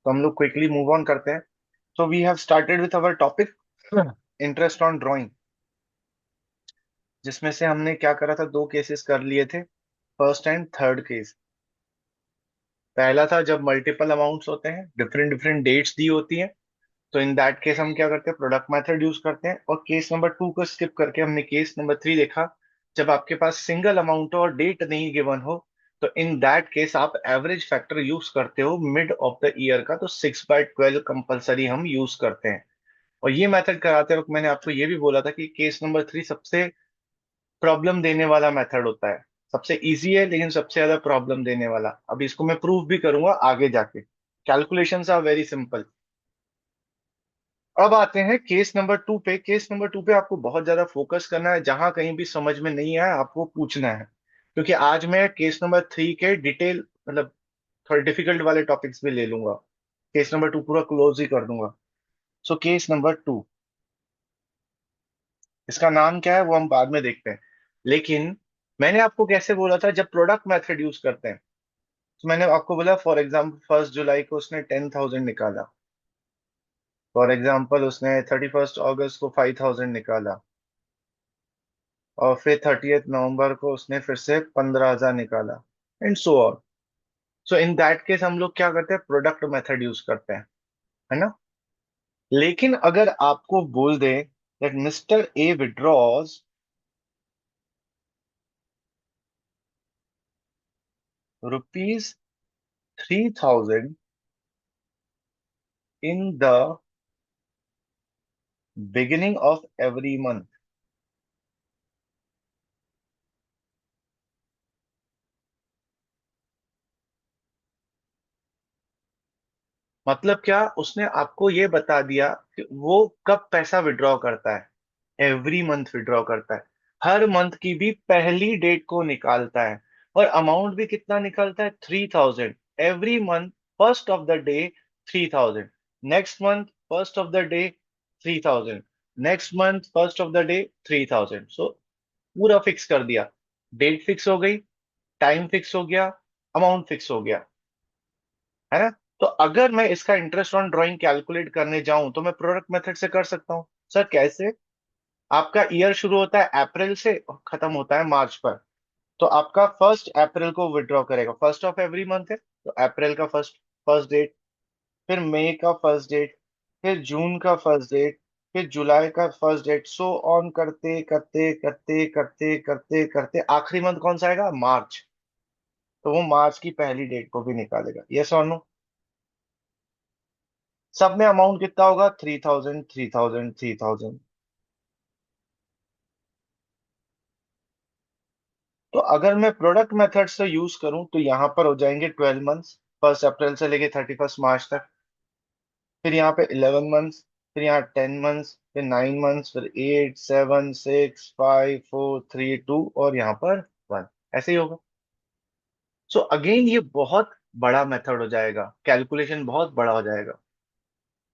तो हम लोग क्विकली मूव ऑन करते हैं। So we have started with our topic interest on drawing, जिसमें से हमने क्या करा था, दो केसेस कर लिए थे, फर्स्ट एंड थर्ड केस। पहला था जब मल्टीपल अमाउंट्स होते हैं, डिफरेंट डिफरेंट डेट्स दी होती हैं, तो इन दैट केस हम क्या करते हैं, प्रोडक्ट मेथड यूज करते हैं। और केस नंबर 2 को स्किप करके हमने केस नंबर 3 देखा, जब आपके पास सिंगल अमाउंट हो और डेट नहीं गिवन हो, तो इन दैट केस आप एवरेज फैक्टर यूज करते हो मिड ऑफ द ईयर का, तो 6/12 कंपलसरी हम यूज करते हैं। और ये मेथड कराते वक्त मैंने आपको ये भी बोला था कि केस नंबर 3 सबसे प्रॉब्लम देने वाला मेथड होता है। सबसे इजी है लेकिन सबसे ज्यादा प्रॉब्लम देने वाला। अब इसको मैं प्रूव भी करूंगा आगे जाके। Calculations are very simple. अब आते हैं केस नंबर 2 पे। केस नंबर 2 पे आपको बहुत ज्यादा फोकस करना है, जहां कहीं भी समझ में नहीं आया आपको पूछना है, क्योंकि आज मैं केस नंबर 3 के डिटेल, मतलब थोड़े डिफिकल्ट वाले टॉपिक्स भी ले लूंगा। केस नंबर 2 पूरा क्लोज ही कर दूंगा। सो केस नंबर 2, इसका नाम क्या है वो हम बाद में देखते हैं। लेकिन मैंने आपको कैसे बोला था, जब प्रोडक्ट मेथड यूज करते हैं, तो मैंने आपको बोला फॉर एग्जाम्पल 1 जुलाई को उसने 10,000 निकाला, फॉर एग्जाम्पल उसने 31 अगस्त को 5,000 निकाला, और फिर 30 नवंबर को उसने फिर से 15,000 निकाला, and so on. So in that case हम लोग क्या करते हैं, प्रोडक्ट मेथड यूज करते हैं, है ना। लेकिन अगर आपको बोल दे that mister A withdraws ₹3,000 in the beginning of every month, मतलब क्या, उसने आपको ये बता दिया कि वो कब पैसा विड्रॉ करता है। एवरी मंथ विड्रॉ करता है, हर मंथ की भी पहली डेट को निकालता है। और अमाउंट भी कितना निकालता है, 3,000 every month, first of the day 3,000, next month first of the day 3,000, next month first of the day 3,000। सो पूरा फिक्स कर दिया, डेट फिक्स हो गई, टाइम फिक्स हो गया, अमाउंट फिक्स हो गया, है ना। तो अगर मैं इसका इंटरेस्ट ऑन ड्राइंग कैलकुलेट करने जाऊं तो मैं प्रोडक्ट मेथड से कर सकता हूं। सर कैसे? आपका ईयर शुरू होता है अप्रैल से और खत्म होता है मार्च पर। तो आपका 1 अप्रैल को विड्रॉ करेगा, फर्स्ट ऑफ एवरी मंथ है, तो अप्रैल का फर्स्ट फर्स्ट डेट, फिर मई का फर्स्ट डेट, फिर जून का फर्स्ट डेट, फिर जुलाई का फर्स्ट डेट, सो ऑन करते करते करते करते करते करते आखिरी मंथ कौन सा आएगा, मार्च। तो वो मार्च की पहली डेट को भी निकालेगा, यस और नो। सब में अमाउंट कितना होगा, 3,000 3,000 3,000। तो अगर मैं प्रोडक्ट मेथड से यूज करूं तो यहां पर हो जाएंगे 12 मंथ्स, 1 अप्रैल से लेके 31 मार्च तक। फिर यहाँ पे 11 मंथ्स, फिर यहाँ 10 मंथ्स, फिर 9 मंथ्स, फिर 8 7 6 5 4 3 2, और यहाँ पर 1। ऐसे ही होगा। सो अगेन ये बहुत बड़ा मेथड हो जाएगा, कैलकुलेशन बहुत बड़ा हो जाएगा।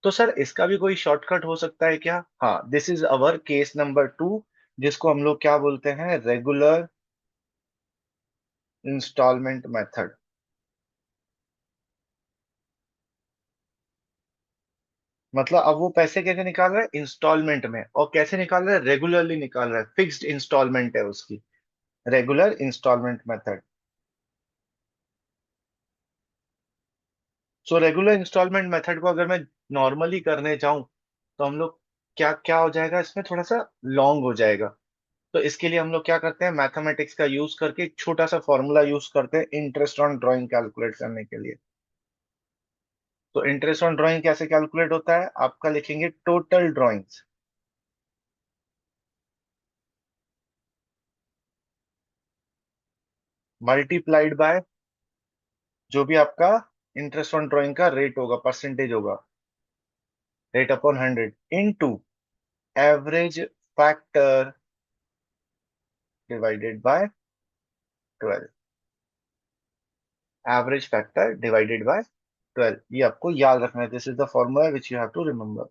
तो सर इसका भी कोई शॉर्टकट हो सकता है क्या? हाँ, this is our case number 2, जिसको हम लोग क्या बोलते हैं, रेगुलर इंस्टॉलमेंट मेथड। मतलब अब वो पैसे कैसे निकाल रहा है, इंस्टॉलमेंट में, और कैसे निकाल रहा है, रेगुलरली निकाल रहा है, फिक्स्ड इंस्टॉलमेंट है उसकी, regular instalment method. So regular instalment method को अगर मैं नॉर्मली करने जाऊं तो हम लोग क्या क्या हो जाएगा, इसमें थोड़ा सा लॉन्ग हो जाएगा। तो इसके लिए हम लोग क्या करते हैं, मैथमेटिक्स का यूज करके एक छोटा सा फॉर्मूला यूज करते हैं इंटरेस्ट ऑन ड्राइंग कैलकुलेट करने के लिए। तो इंटरेस्ट ऑन ड्राइंग कैसे कैलकुलेट होता है, आपका लिखेंगे टोटल ड्राइंग्स मल्टीप्लाइड बाय जो भी आपका इंटरेस्ट ऑन ड्राइंग का रेट होगा, परसेंटेज होगा, rate upon 100, into average factor divided by 12। Average factor divided by 12, ये आपको याद रखना है, this is the formula which you have to remember.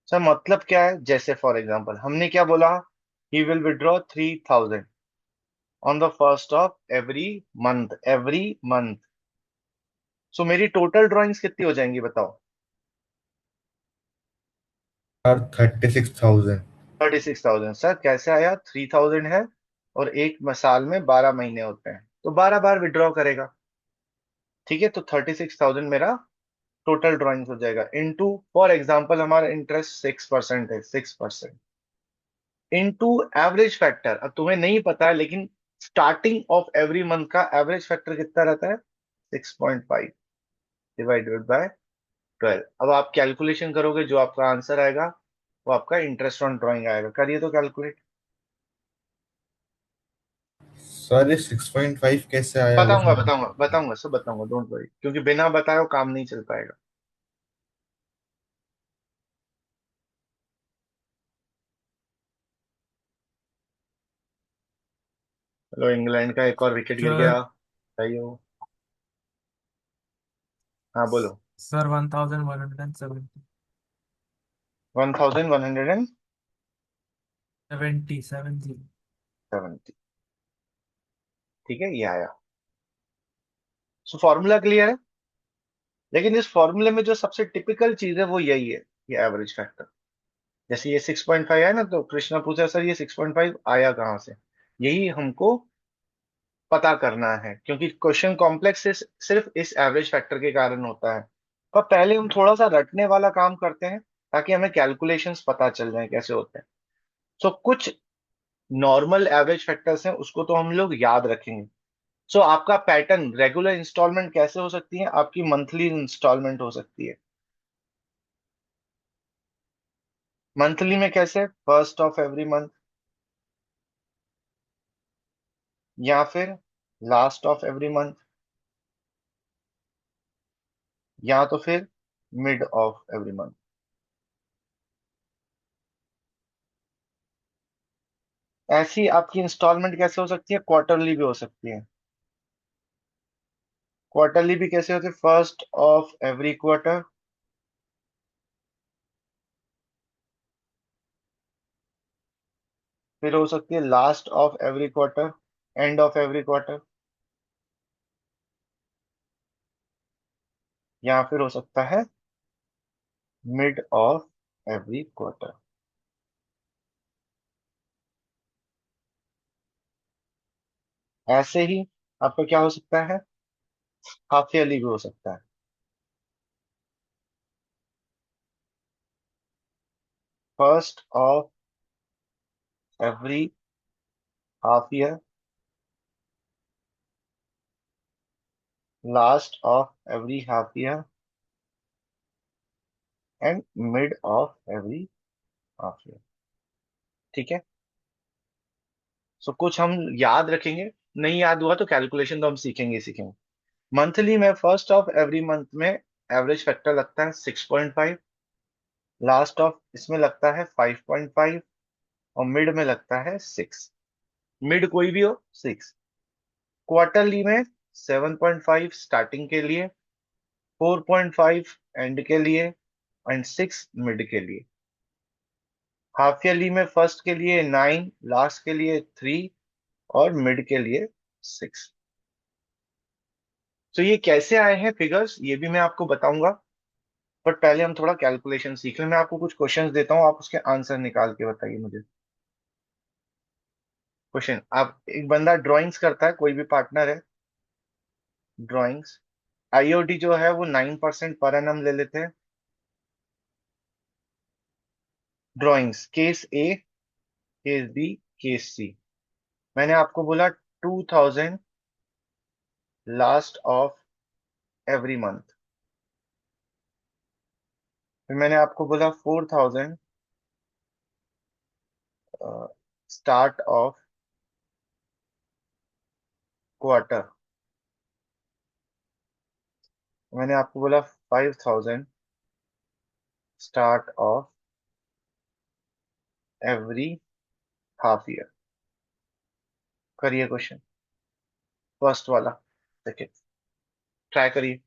Sir मतलब क्या है, जैसे फॉर एग्जांपल हमने क्या बोला, he will withdraw 3000 on the first of every month. So मेरी टोटल ड्राइंग्स कितनी हो जाएंगी बताओ। सर 36,000। 36,000 सर कैसे आया, 3000 है और एक साल में 12 महीने होते हैं तो 12 बार विड्रॉ करेगा। ठीक है, तो 36,000 मेरा टोटल ड्राइंग्स हो जाएगा इनटू, फॉर एग्जांपल हमारा इंटरेस्ट 6% है, 6% इनटू एवरेज फैक्टर। अब तुम्हें नहीं पता है लेकिन स्टार्टिंग ऑफ एवरी मंथ का एवरेज फैक्टर कितना रहता है, 6.5 डिवाइडेड बाय 12। अब आप कैलकुलेशन करोगे, जो आपका आंसर आएगा वो आपका इंटरेस्ट ऑन ड्राइंग आएगा। करिए तो कैलकुलेट। सर ये 6.5 कैसे आया वो बताऊंगा समझ। बताऊंगा बताऊंगा सब बताऊंगा, डोंट वरी, क्योंकि बिना बताए वो काम नहीं चल पाएगा। चलो, इंग्लैंड का एक और विकेट गिर सर गया। सही हो। हाँ बोलो। सर 1170। 1170। 70। ठीक है, ये आया। सो फॉर्मूला क्लियर है। लेकिन इस फॉर्मूले में जो सबसे टिपिकल चीज है वो यही है, ये एवरेज फैक्टर। जैसे ये 6.5 है ना, तो कृष्णा पूछा सर ये 6.5 आया कहाँ से। यही हमको पता करना है, क्योंकि क्वेश्चन कॉम्प्लेक्स सिर्फ इस एवरेज फैक्टर के कारण होता है। पर पहले हम थोड़ा सा रटने वाला काम करते हैं, ताकि हमें कैलकुलेशंस पता चल जाए कैसे होते हैं। सो कुछ नॉर्मल एवरेज फैक्टर्स हैं, उसको तो हम लोग याद रखेंगे। सो आपका पैटर्न रेगुलर इंस्टॉलमेंट कैसे हो सकती है, आपकी मंथली इंस्टॉलमेंट हो सकती है। मंथली में कैसे, फर्स्ट ऑफ एवरी मंथ, या फिर लास्ट ऑफ एवरी मंथ, या तो फिर मिड ऑफ एवरी मंथ। ऐसी आपकी इंस्टॉलमेंट कैसे हो सकती है, क्वार्टरली भी हो सकती है। क्वार्टरली भी कैसे होती है, फर्स्ट ऑफ एवरी क्वार्टर, फिर हो सकती है last of every quarter, and of every quarter, या फिर हो सकता है मिड ऑफ एवरी क्वार्टर। ऐसे ही आपका क्या हो सकता है, हाफ ईयरली भी हो सकता है। First of every half year, last of every half year, and mid of every half year. ठीक है। सो कुछ हम याद रखेंगे, नहीं याद हुआ तो कैलकुलेशन तो हम सीखेंगे ही सीखेंगे। मंथली में फर्स्ट ऑफ एवरी मंथ में एवरेज फैक्टर लगता है 6.5, लास्ट ऑफ इसमें लगता है 5.5, और मिड में लगता है 6। मिड कोई भी हो, 6। क्वार्टरली में 7.5 स्टार्टिंग के लिए, 4.5 एंड के लिए, एंड 6 मिड के लिए। हाफ ईयरली में फर्स्ट के लिए 9, लास्ट के लिए 3, और मिड के लिए 6। तो ये कैसे आए हैं फिगर्स ये भी मैं आपको बताऊंगा, बट पहले हम थोड़ा कैलकुलेशन सीख लें। मैं आपको कुछ क्वेश्चंस देता हूँ, आप उसके आंसर निकाल के बताइए मुझे। क्वेश्चन, आप एक बंदा ड्राइंग्स करता है, कोई भी पार्टनर है, ड्राइंग्स, आईओडी जो है वो 9% पर एनम ले लेते हैं। ड्राइंग्स केस ए, केस बी, केस सी। मैंने आपको बोला 2000 लास्ट ऑफ एवरी मंथ, फिर मैंने आपको बोला 4000 स्टार्ट ऑफ क्वार्टर, मैंने आपको बोला 5000 start of every half year. करिए क्वेश्चन, फर्स्ट वाला, सेकेंड, ट्राई करिए।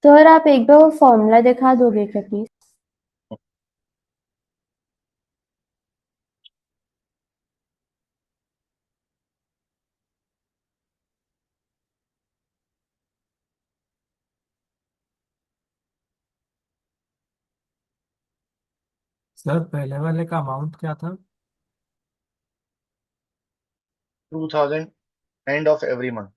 सर आप एक बार वो फॉर्मूला दिखा दोगे क्या प्लीज? सर पहले वाले का अमाउंट क्या था? 2000 and of every month.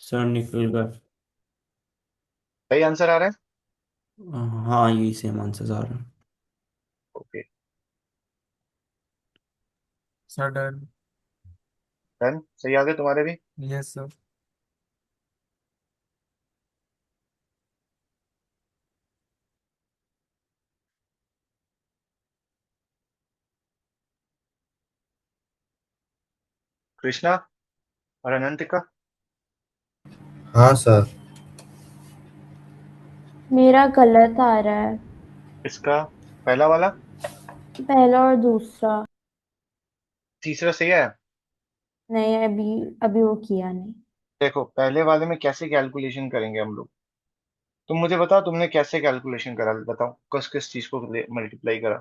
Sir निकल गए। सही आंसर आ रहा है? हाँ यही सेम आंसर आ रहा है। Okay, sir done. डन। सही आ गए तुम्हारे भी। Yes sir. कृष्णा और अनंतिका। हाँ सर। मेरा गलत आ रहा है, इसका पहला वाला। पहला और दूसरा। तीसरा सही है। नहीं, अभी अभी वो किया नहीं। देखो पहले वाले में कैसे कैलकुलेशन करेंगे हम लोग। तुम मुझे बताओ तुमने कैसे कैलकुलेशन करा, बताओ किस किस चीज को मल्टीप्लाई करा।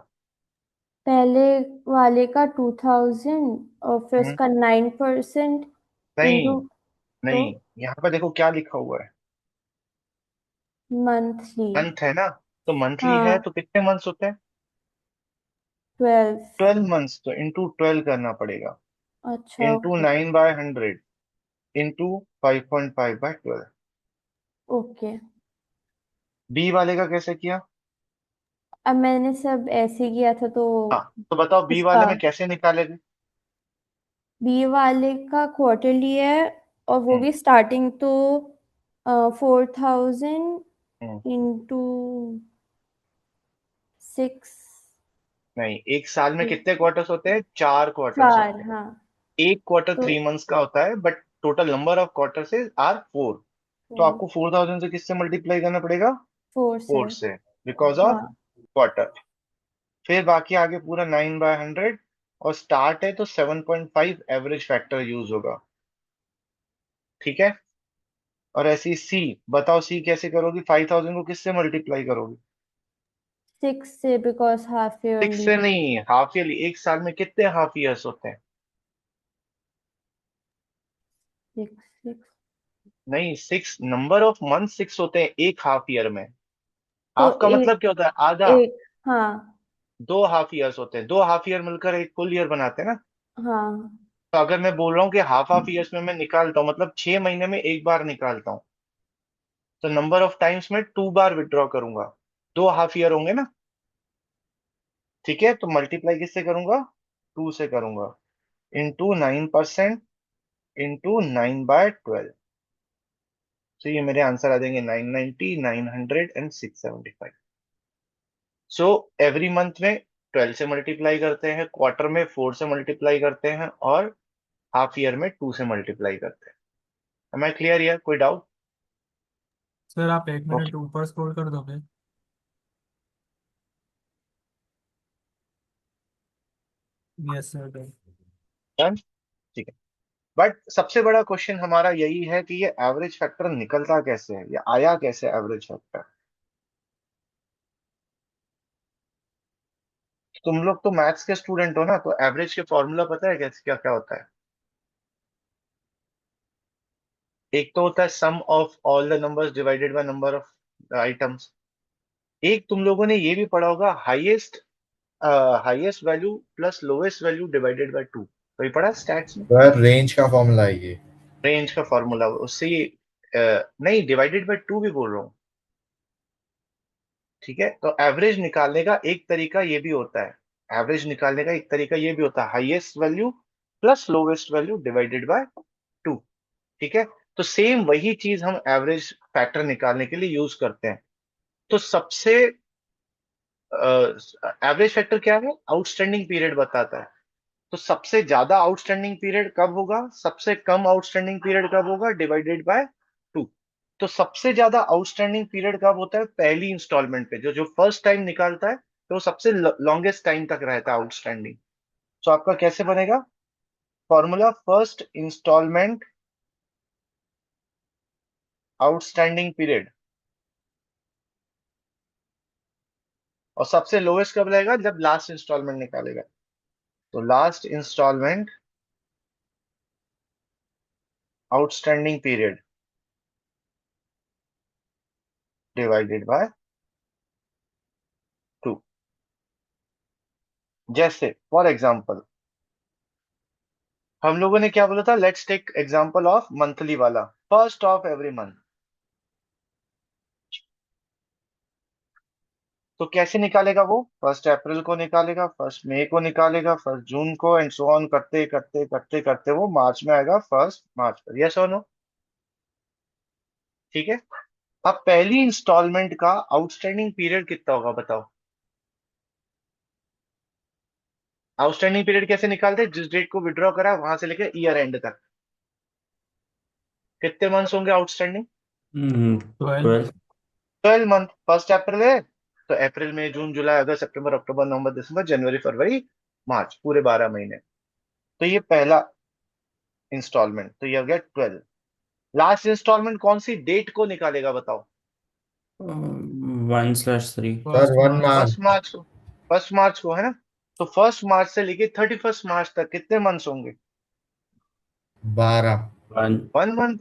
पहले वाले का 2000 और फिर हम्म। उसका 9% नहीं इंटू। तो नहीं, यहाँ पर देखो क्या लिखा हुआ है। मंथली। मंथ है ना, तो मंथली है हाँ, तो कितने मंथ्स होते हैं? 12। 12 मंथ्स, तो इंटू 12 करना पड़ेगा। अच्छा, into okay. 9/100 into 5.5/12। Okay, B वाले का कैसे किया? अब मैंने सब ऐसे किया था तो हाँ, तो बताओ बी उसका वाले में कैसे निकालेंगे? बी वाले का क्वार्टरली है, और वो हम्म। भी स्टार्टिंग तो 4000 हम्म। इंटू 6। नहीं, एक साल में कितने क्वार्टर्स होते हैं? 4 क्वार्टर्स चार, होते हैं। हाँ। एक क्वार्टर तो 3 मंथ्स का होता है, but total number of quarters are 4। तो आपको 4000 से किससे मल्टीप्लाई करना पड़ेगा? 4 से। 4 से, बिकॉज ऑफ हाँ, क्वार्टर। फिर बाकी आगे पूरा 9/100, और स्टार्ट है तो 7.5 एवरेज फैक्टर यूज होगा। ठीक है। और ऐसी सी, बताओ सी कैसे करोगी? 5000 को किससे मल्टीप्लाई करोगी? 6 से, बिकॉज हाफ सिक्स ईयरली। से नहीं, हाफ ईयरली। एक साल में कितने हाफ ईयर्स होते हैं? 6 6। नहीं, 6 नंबर ऑफ मंथ 6 होते हैं एक हाफ ईयर में। तो हाफ का एक मतलब क्या होता है? आधा। एक हाँ। 2 हाफ ईयर्स होते हैं, 2 हाफ ईयर मिलकर एक फुल ईयर बनाते हैं ना। हाँ, तो अगर मैं बोल रहा हूँ कि हाफ हाफ ईयर्स में मैं निकालता हूँ, मतलब 6 महीने में एक बार निकालता हूँ, तो नंबर ऑफ टाइम्स में 2 बार विड्रॉ करूंगा। 2 हाफ ईयर होंगे ना। ठीक है, तो मल्टीप्लाई किससे करूंगा? 2 से करूंगा। Into 9%, into 9/12। तो ये मेरे आंसर आ जाएंगे 990, 900 एंड 675। सो एवरी मंथ में 12 से मल्टीप्लाई करते हैं, क्वार्टर में 4 से मल्टीप्लाई करते हैं, और हाफ ईयर में 2 से मल्टीप्लाई करते हैं। Am I clear here? कोई डाउट? सर आप एक ओके, मिनट ऊपर स्क्रॉल कर दोगे? Yes sir done. डन। ठीक है। बट सबसे बड़ा क्वेश्चन हमारा यही है कि ये एवरेज फैक्टर निकलता कैसे है, या आया कैसे एवरेज फैक्टर? तुम लोग तो मैथ्स के स्टूडेंट हो ना, तो एवरेज के फॉर्मूला पता है कैसे, क्या क्या होता है? एक तो होता है sum of all the numbers divided by number of items. एक तुम लोगों ने ये भी पढ़ा होगा, highest highest value plus lowest value divided by 2। वही पढ़ा स्टैट्स में। सर रेंज का फॉर्मूला है ये। रेंज का फॉर्मूला उससे ये नहीं, डिवाइडेड बाय 2 भी बोल रहा हूँ। ठीक है, तो एवरेज निकालने का एक तरीका ये भी होता है। एवरेज निकालने का एक तरीका ये भी होता है, highest value plus lowest value divided by 2। ठीक है, तो सेम वही चीज हम एवरेज फैक्टर निकालने के लिए यूज करते हैं। तो सबसे एवरेज फैक्टर क्या है? आउटस्टैंडिंग पीरियड बताता है। तो सबसे ज्यादा आउटस्टैंडिंग पीरियड कब होगा, सबसे कम आउटस्टैंडिंग पीरियड कब होगा, डिवाइडेड बाय 2। तो सबसे ज्यादा आउटस्टैंडिंग पीरियड कब होता है, पहली इंस्टॉलमेंट पे, जो जो फर्स्ट टाइम निकालता है, तो वो सबसे लॉन्गेस्ट टाइम तक रहता है आउटस्टैंडिंग। तो आपका कैसे बनेगा formula, first instalment outstanding period, और सबसे लोएस्ट कब रहेगा, जब लास्ट इंस्टॉलमेंट निकालेगा। तो last instalment outstanding period divided by 2। जैसे फॉर एग्जांपल हम लोगों ने क्या बोला था, let's take example of monthly वाला, फर्स्ट ऑफ एवरी मंथ। तो कैसे निकालेगा वो, फर्स्ट अप्रैल को निकालेगा, फर्स्ट मई को निकालेगा, फर्स्ट जून को, एंड सो ऑन करते करते करते करते वो मार्च में आएगा, फर्स्ट मार्च पर। यस और नो? ठीक है। अब पहली इंस्टॉलमेंट का आउटस्टैंडिंग पीरियड कितना होगा बताओ। आउटस्टैंडिंग पीरियड कैसे निकालते हैं, जिस डेट को विड्रॉ करा वहां से लेकर ईयर एंड तक कितने मंथ्स होंगे आउटस्टैंडिंग, 12। 12। 12 मंथ। फर्स्ट अप्रैल है तो अप्रैल मई जून जुलाई अगस्त सितंबर अक्टूबर नवंबर दिसंबर जनवरी फरवरी मार्च, पूरे 12 महीने। तो ये पहला इंस्टॉलमेंट, तो ये हो गया 12। लास्ट इंस्टॉलमेंट कौन सी डेट को निकालेगा बताओ। 1/3। Sir first 1 March. First March. मार्च को, फर्स्ट मार्च को है ना। तो फर्स्ट मार्च से लेके 31 मार्च तक कितने मंथ्स होंगे, 12। 1। 1 मंथ।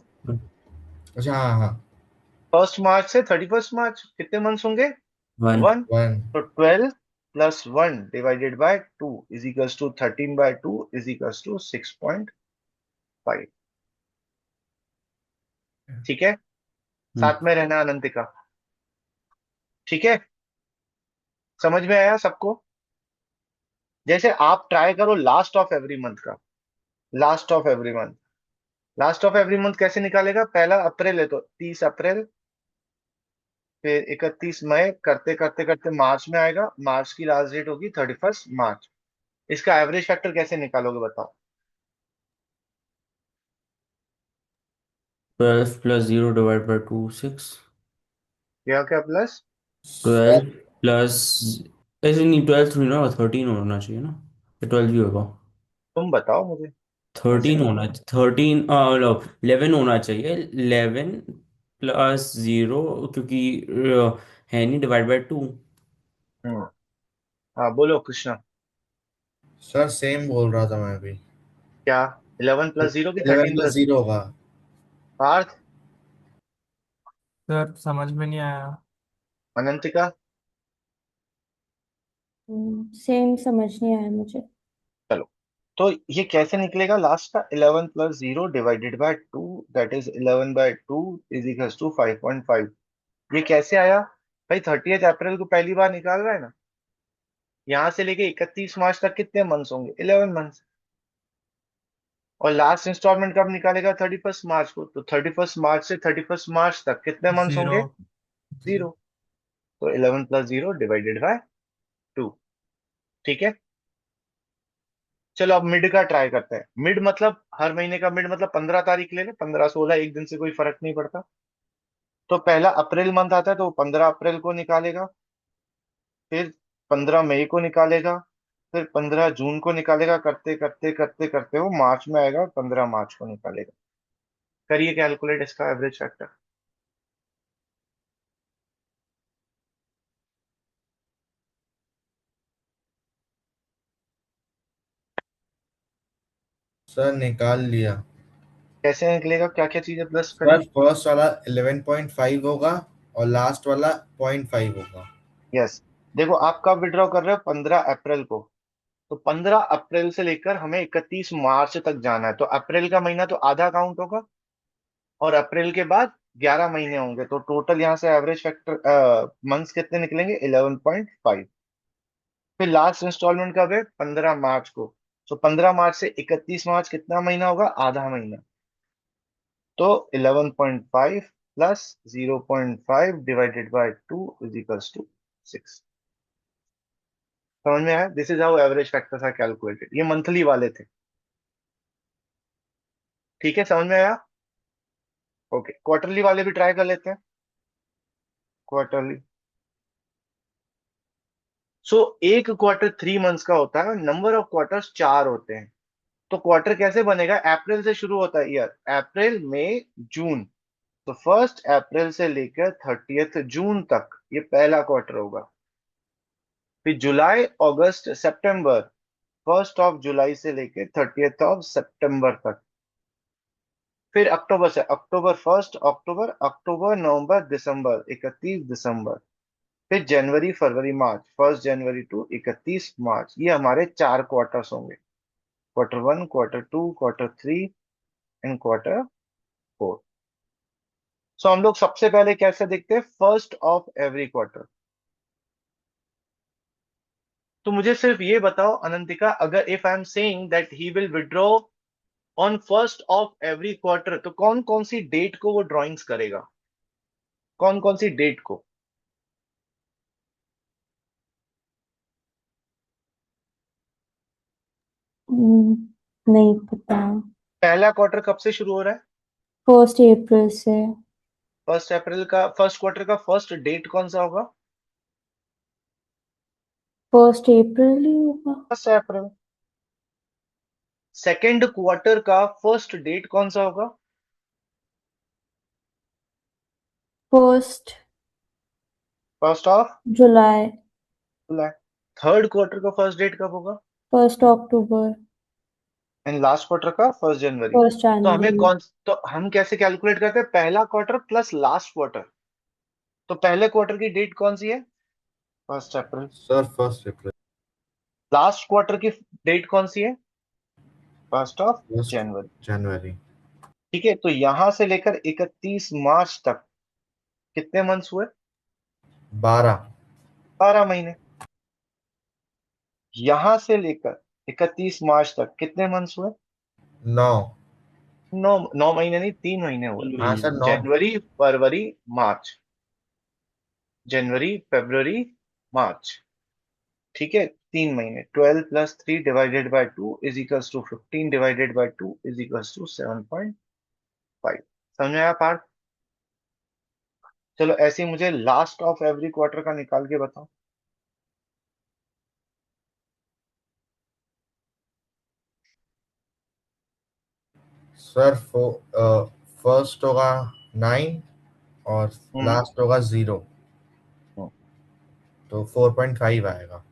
अच्छा हाँ हाँ। फर्स्ट मार्च से 31 मार्च कितने मंथ्स होंगे, 1। 1। 1। तो 12 + 1 divided by 2 is equals to 13/2 is equals to 6.5। ठीक है। साथ में रहना अनंतिका। ठीक है, समझ में आया सबको। जैसे आप ट्राई करो लास्ट ऑफ एवरी मंथ का, last of every month, last of every month कैसे निकालेगा, पहला अप्रैल है तो 30 अप्रैल, फिर 31 मई, करते करते करते मार्च में आएगा, मार्च की लास्ट डेट होगी 31 मार्च। इसका एवरेज फैक्टर कैसे निकालोगे बताओ। 12 + 0 डिवाइड बाय 2 6। क्या क्या प्लस, 12 सर प्लस, ऐसे नहीं, 12 थोड़ी ना, 13 होना चाहिए ना, या 12 भी होगा। तुम बताओ मुझे कैसे 13 निकाल। होना, 13, 11 होना चाहिए। 11 + 0, क्योंकि है नहीं, डिवाइड बाय 2। हम्म, हाँ बोलो कृष्णा। सर सेम बोल रहा था मैं भी। क्या, 11 + 0 की 11 13 प्लस प्लस जीरो होगा। पार्थ, सर समझ में नहीं आया। अनंतिका। सेम समझ नहीं आया मुझे। चलो, तो ये कैसे निकलेगा लास्ट का, 11 + 0 divided by 2, that is 11/2 is equals to 5.5। ये कैसे आया भाई, 30 अप्रैल को पहली बार निकाल रहा है ना, यहां से लेके 31 मार्च तक कितने मंथ्स होंगे, 11 मंथ्स। और लास्ट इंस्टॉलमेंट कब निकालेगा, 31 मार्च को, तो 31 मार्च से 31 मार्च तक कितने मंथ्स 0। होंगे, 0। तो 11 + 0 डिवाइडेड बाय 2। ठीक है। चलो अब मिड का ट्राई करते हैं। मिड मतलब हर महीने का मिड मतलब 15 तारीख ले ले, 15 16 एक दिन से कोई फर्क नहीं पड़ता। तो पहला अप्रैल मंथ आता है तो वो 15 अप्रैल को निकालेगा, फिर 15 मई को निकालेगा, फिर 15 जून को निकालेगा, करते करते करते करते वो मार्च में आएगा, 15 मार्च को निकालेगा। करिए कैलकुलेट इसका एवरेज फैक्टर। सर निकाल लिया। कैसे निकलेगा, क्या क्या चीजें प्लस सर करनी। फर्स्ट वाला 11.5 होगा और लास्ट वाला 0.5 होगा। यस। देखो आप कब विड्रॉ कर रहे हो, 15 अप्रैल को। तो 15 अप्रैल से लेकर हमें 31 मार्च तक जाना है, तो अप्रैल का महीना तो आधा काउंट होगा, और अप्रैल के बाद 11 महीने होंगे, तो टोटल यहाँ से एवरेज फैक्टर मंथ्स कितने निकलेंगे, 11.5। फिर लास्ट इंस्टॉलमेंट कब है, 15 मार्च को। तो 15 मार्च से 31 मार्च कितना महीना होगा, आधा महीना। तो 11.5 plus 0.5 divided by 2 is equals to 6। समझ में आया? This is how average factors are calculated. ये मंथली वाले थे। ठीक है, समझ में आया? ओके, क्वार्टरली वाले भी ट्राई कर लेते हैं। क्वार्टरली। सो एक क्वार्टर 3 मंथ्स का होता है, नंबर ऑफ क्वार्टर्स 4 होते हैं। तो क्वार्टर कैसे बनेगा? अप्रैल से शुरू होता है ईयर, अप्रैल मई जून। तो 1 अप्रैल से लेकर 30 जून तक ये पहला क्वार्टर होगा। फिर जुलाई अगस्त सितंबर, 1 जुलाई से लेकर 30 सितंबर तक। फिर अक्टूबर से, अक्टूबर 1 अक्टूबर, अक्टूबर नवंबर दिसंबर, 31 दिसंबर। फिर जनवरी फरवरी मार्च, 1 जनवरी टू 31 मार्च। ये हमारे 4 क्वार्टर्स होंगे। Q1, Q2, Q3 and Q4। सो हम लोग सबसे पहले कैसे देखते हैं? First of every quarter. तो मुझे सिर्फ ये बताओ अनंतिका, अगर if I am saying that he will withdraw on first of every quarter, तो कौन कौन सी डेट को वो ड्राइंग्स करेगा? कौन कौन सी डेट को? नहीं पता। पहला क्वार्टर कब से शुरू हो रहा है? 1 अप्रैल से। 1 अप्रैल का फर्स्ट क्वार्टर का फर्स्ट डेट कौन सा होगा? 1 अप्रैल ही होगा। 1 अप्रैल। सेकेंड क्वार्टर का फर्स्ट डेट कौन सा होगा? 1 first of July. July. Third quarter का फर्स्ट डेट कब होगा? 1 अक्टूबर। एंड लास्ट क्वार्टर का 1 जनवरी। फर्स्ट तो हमें जनवरी कौन, तो हम कैसे कैलकुलेट करते हैं? पहला क्वार्टर प्लस लास्ट क्वार्टर। तो पहले क्वार्टर की डेट कौन सी है? 1 अप्रैल। सर 1 अप्रैल। लास्ट क्वार्टर की डेट कौन सी है? 1 ऑफ जनवरी। 1 जनवरी। ठीक है, तो यहां से लेकर 31 मार्च तक कितने मंथ्स हुए? 12। 12 महीने। यहां से लेकर 31 मार्च तक कितने मंथ्स हुए? 9। 9 महीने नहीं, 3 महीने हुए। 3 हाँ महीने। सर 9। जनवरी फरवरी मार्च। जनवरी फरवरी मार्च। ठीक है, 3 महीने। 12 + 3 divided by 2 is equals to 15 divided by 2 is equals to 7.5। समझ में आया पार्थ? चलो ऐसे ही मुझे लास्ट ऑफ एवरी क्वार्टर का निकाल के बताओ। सर फर्स्ट होगा 9 और हम्म लास्ट होगा 0, हम्म। तो 4.5 आएगा।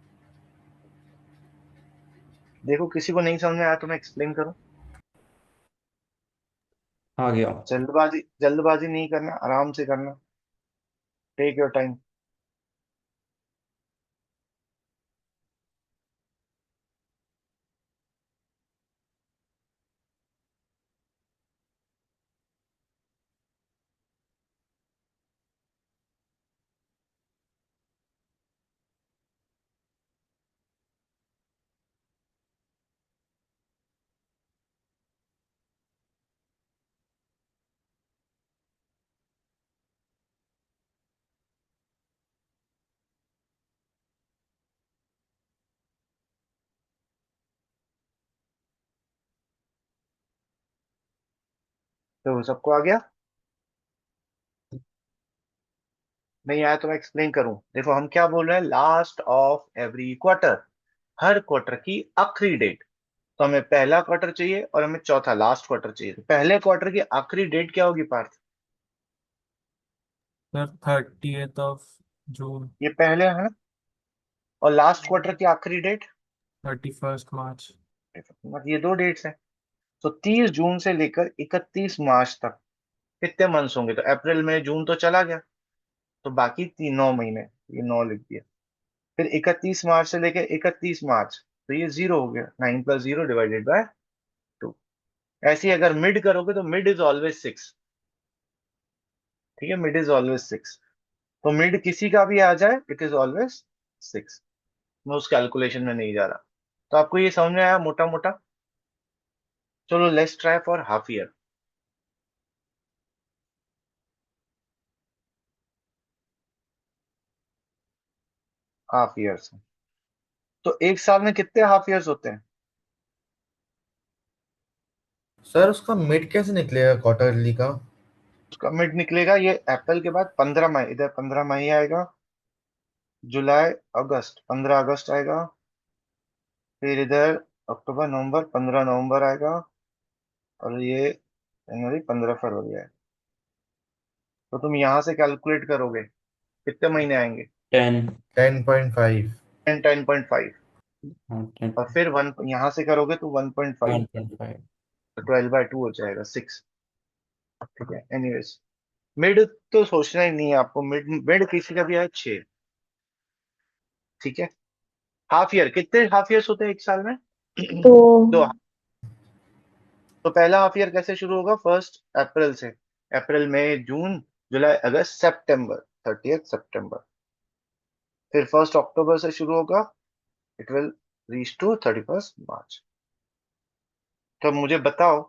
देखो, किसी को नहीं समझ में आया तो मैं एक्सप्लेन करूं। आ गया। जल्दबाजी जल्दबाजी नहीं करना, आराम से करना। Take your time. तो सबको आ गया? नहीं आया तो मैं एक्सप्लेन करूं। देखो, हम क्या बोल रहे हैं? Last of every quarter, her quarter की आखिरी डेट। तो हमें पहला क्वार्टर चाहिए और हमें चौथा लास्ट क्वार्टर चाहिए। तो पहले क्वार्टर की आखिरी डेट क्या होगी Partha? Sir 30th of June। ये पहले है ना? और लास्ट क्वार्टर की आखिरी डेट? 31st March। मतलब ये 2 डेट्स हैं। तो 30 जून से लेकर 31 मार्च तक कितने मंथ्स होंगे? तो अप्रैल में जून तो चला गया, तो बाकी 9 महीने। ये 9 लिख दिया। फिर 31 मार्च से लेकर 31 मार्च, तो ये 0 हो गया। 9 + 0 डिवाइडेड बाय 2। ऐसे ही अगर मिड करोगे तो मिड इज ऑलवेज 6। ठीक है, मिड इज ऑलवेज 6। तो मिड किसी का भी आ जाए, इट इज ऑलवेज 6। मैं उस कैलकुलेशन में नहीं जा रहा। तो आपको ये समझ में आया मोटा मोटा? चलो let's try for half year. Half year से तो एक साल में कितने हाफ ईयर्स होते हैं? सर उसका मिड कैसे निकलेगा क्वार्टरली का? उसका मिड निकलेगा ये अप्रैल के बाद 15 मई, इधर 15 मई आएगा, जुलाई अगस्त 15 अगस्त आएगा, फिर इधर अक्टूबर नवंबर 15 नवंबर आएगा, और ये जनवरी 15 फरवरी आएगा। तो तुम यहाँ से कैलकुलेट करोगे कितने महीने आएंगे? 10। 10.5। 10.5। हाँ 10। और फिर वन यहाँ से करोगे तो 1.5, 1.5। तो 12/2 हो जाएगा, 6। ठीक है, एनीवेज मिड तो सोचना ही नहीं है आपको, मिड मिड किसी का भी है 6। ठीक है। हाफ ईयर, कितने हाफ ईयर्स होते हैं एक साल में? तो दो। तो पहला हाफ ईयर कैसे शुरू होगा? 1 अप्रैल से। अप्रैल मई जून जुलाई अगस्त सितंबर, 30 सितंबर। फिर 1 अक्टूबर से शुरू होगा, इट विल रीच टू 31 मार्च। तो मुझे बताओ,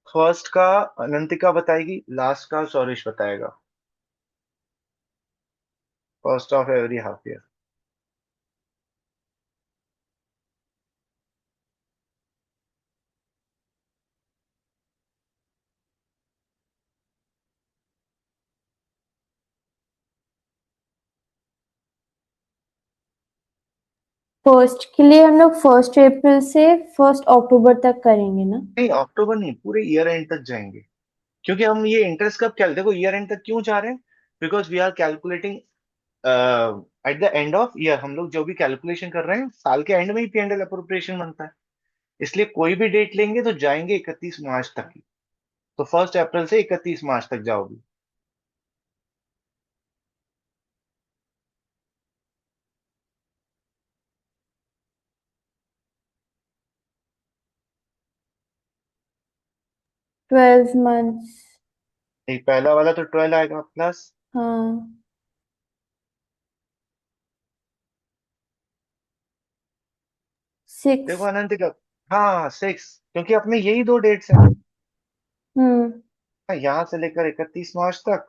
फर्स्ट का अनंतिका बताएगी, लास्ट का सौरिश बताएगा, first of every half year. First के लिए हम लोग 1 अप्रैल से 1 अक्टूबर तक करेंगे ना? नहीं, अक्टूबर नहीं, पूरे ईयर एंड तक जाएंगे। क्योंकि हम ये इंटरेस्ट कब क्या, देखो ईयर एंड तक क्यों जा रहे हैं? Because we are calculating at the end of year. हम लोग जो भी कैलकुलेशन कर रहे हैं, साल के एंड में ही P&L अप्रोप्रिएशन बनता है। इसलिए कोई भी डेट लेंगे तो जाएंगे 31 मार्च तक ही। तो 1 अप्रैल से 31 मार्च तक जाओगे। 12 मंथ्स। एक पहला वाला तो 12 आएगा प्लस, हाँ, 6। देखो अनंत का, हाँ 6, क्योंकि अपने यही दो डेट्स हैं। हम्म। यहाँ से लेकर 31 मार्च तक,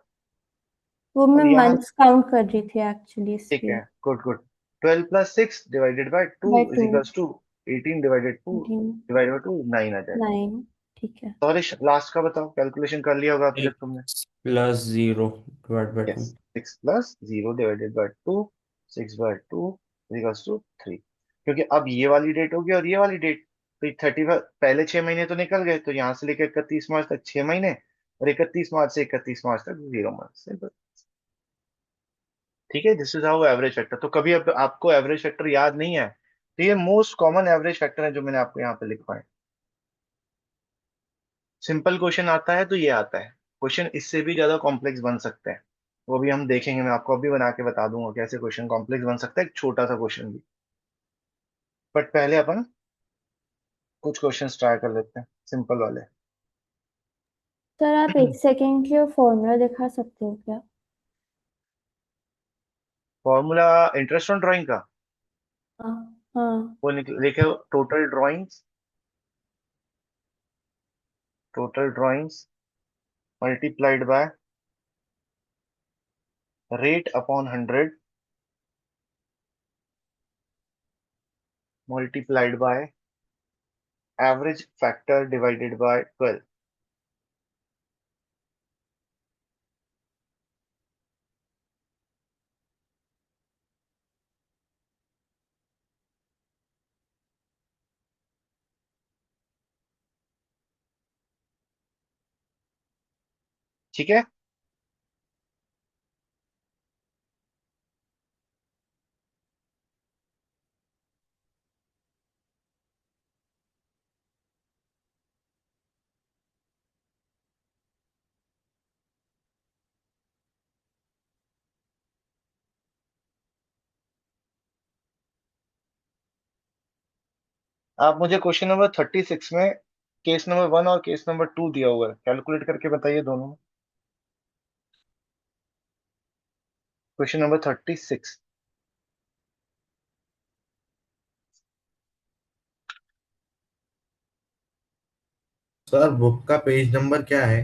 वो और मैं यहाँ, मंथ्स काउंट कर रही थी एक्चुअली, ठीक है, इसलिए। Good good. 12 + 6 divided by two by is 2। Equals to 18 divided to 18। Divided by two 9 आ जाएगा। 9। ठीक है। सॉरी, लास्ट का बताओ, कैलकुलेशन कर लिया होगा अभी तक तुमने। 6+0 divide by yes, 2। 6 + 0 divided by two, 6/2 equals to 3। क्योंकि अब ये वाली डेट होगी और ये वाली डेट, तो 31 पहले 6 महीने तो निकल गए, तो यहाँ से लेकर 31 मार्च तक 6 महीने, और 31 मार्च से 31 मार्च तक 0 मंथ, सिंपल। ठीक है, this is how average factor. तो कभी अब आपको एवरेज फैक्टर याद नहीं है, तो ये मोस्ट कॉमन एवरेज फैक्टर है जो मैंने आपको यहाँ पे लिखवाए। सिंपल क्वेश्चन आता है तो ये आता है। क्वेश्चन इससे भी ज्यादा कॉम्प्लेक्स बन सकते हैं, वो भी हम देखेंगे। मैं आपको अभी बना के बता दूंगा कैसे क्वेश्चन कॉम्प्लेक्स बन सकता है, एक छोटा सा क्वेश्चन भी। बट पहले अपन कुछ क्वेश्चन ट्राई कर लेते हैं, सिंपल वाले। सर, आप 1 सेकेंड के लिए फॉर्मूला दिखा सकते हो क्या? फॉर्मूला इंटरेस्ट ऑन ड्राइंग का? हाँ। हाँ। वो लिखे, total drawings multiplied by rate upon 100 multiplied by average factor divided by 12। ठीक है। आप मुझे क्वेश्चन नंबर 36 में केस नंबर 1 और केस नंबर 2 दिया हुआ है, कैलकुलेट करके बताइए दोनों में। Question number 36। सर बुक का पेज नंबर क्या है?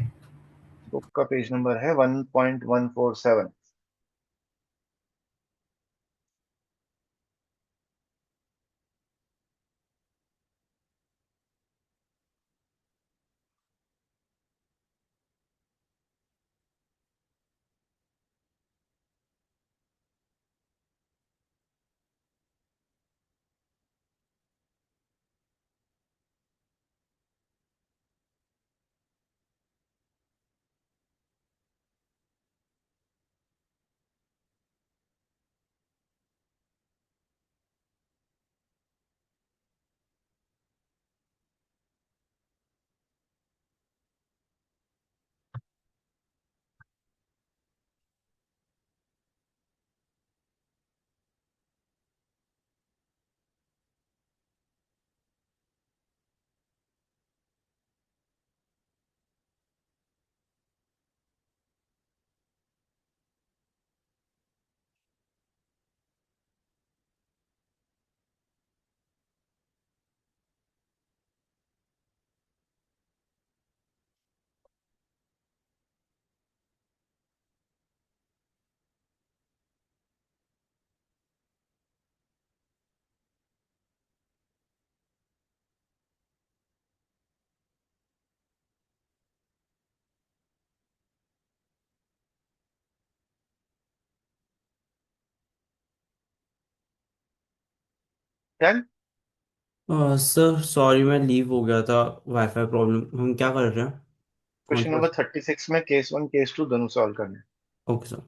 बुक का पेज नंबर है 1.147। डन। सर सॉरी मैं लीव हो गया था, वाईफाई प्रॉब्लम। हम क्या कर रहे हैं? कौन क्वेश्चन सा? नंबर 36 में केस 1 केस 2 दोनों सॉल्व करने। Okay sir.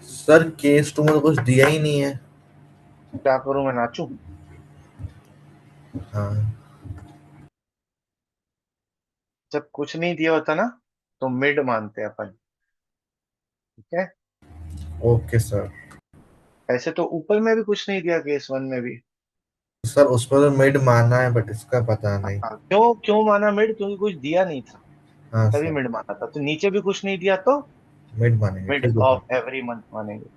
Sir case two में तो कुछ दिया ही नहीं है। क्या करूं, मैं नाचूं? हाँ जब कुछ नहीं दिया होता ना तो मिड मानते हैं अपन। ठीक है। Okay sir. ऐसे तो ऊपर में भी कुछ नहीं दिया केस 1 में भी। सर उसमें तो मिड माना है बट इसका पता नहीं। हाँ, क्यों क्यों माना मिड? क्योंकि कुछ दिया नहीं था, हाँ तभी सर मिड माना था। तो नीचे भी कुछ नहीं दिया तो मिड मानेंगे, मिड ठीक है सर। ऑफ एवरी मंथ मानेंगे।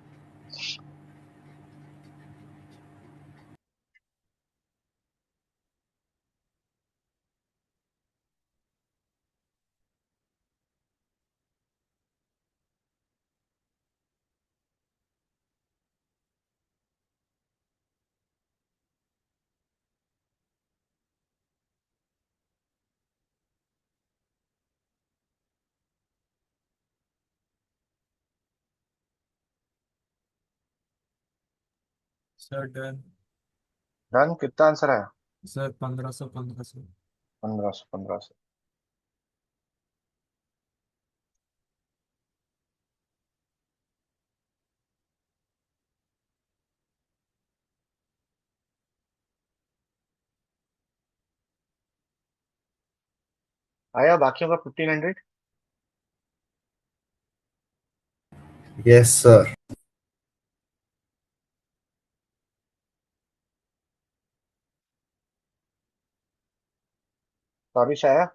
Sir done. डन। कितना आंसर आया? सर 1500 1500 1500। आया बाकियों का 1500? Yes sir. बारिश आया?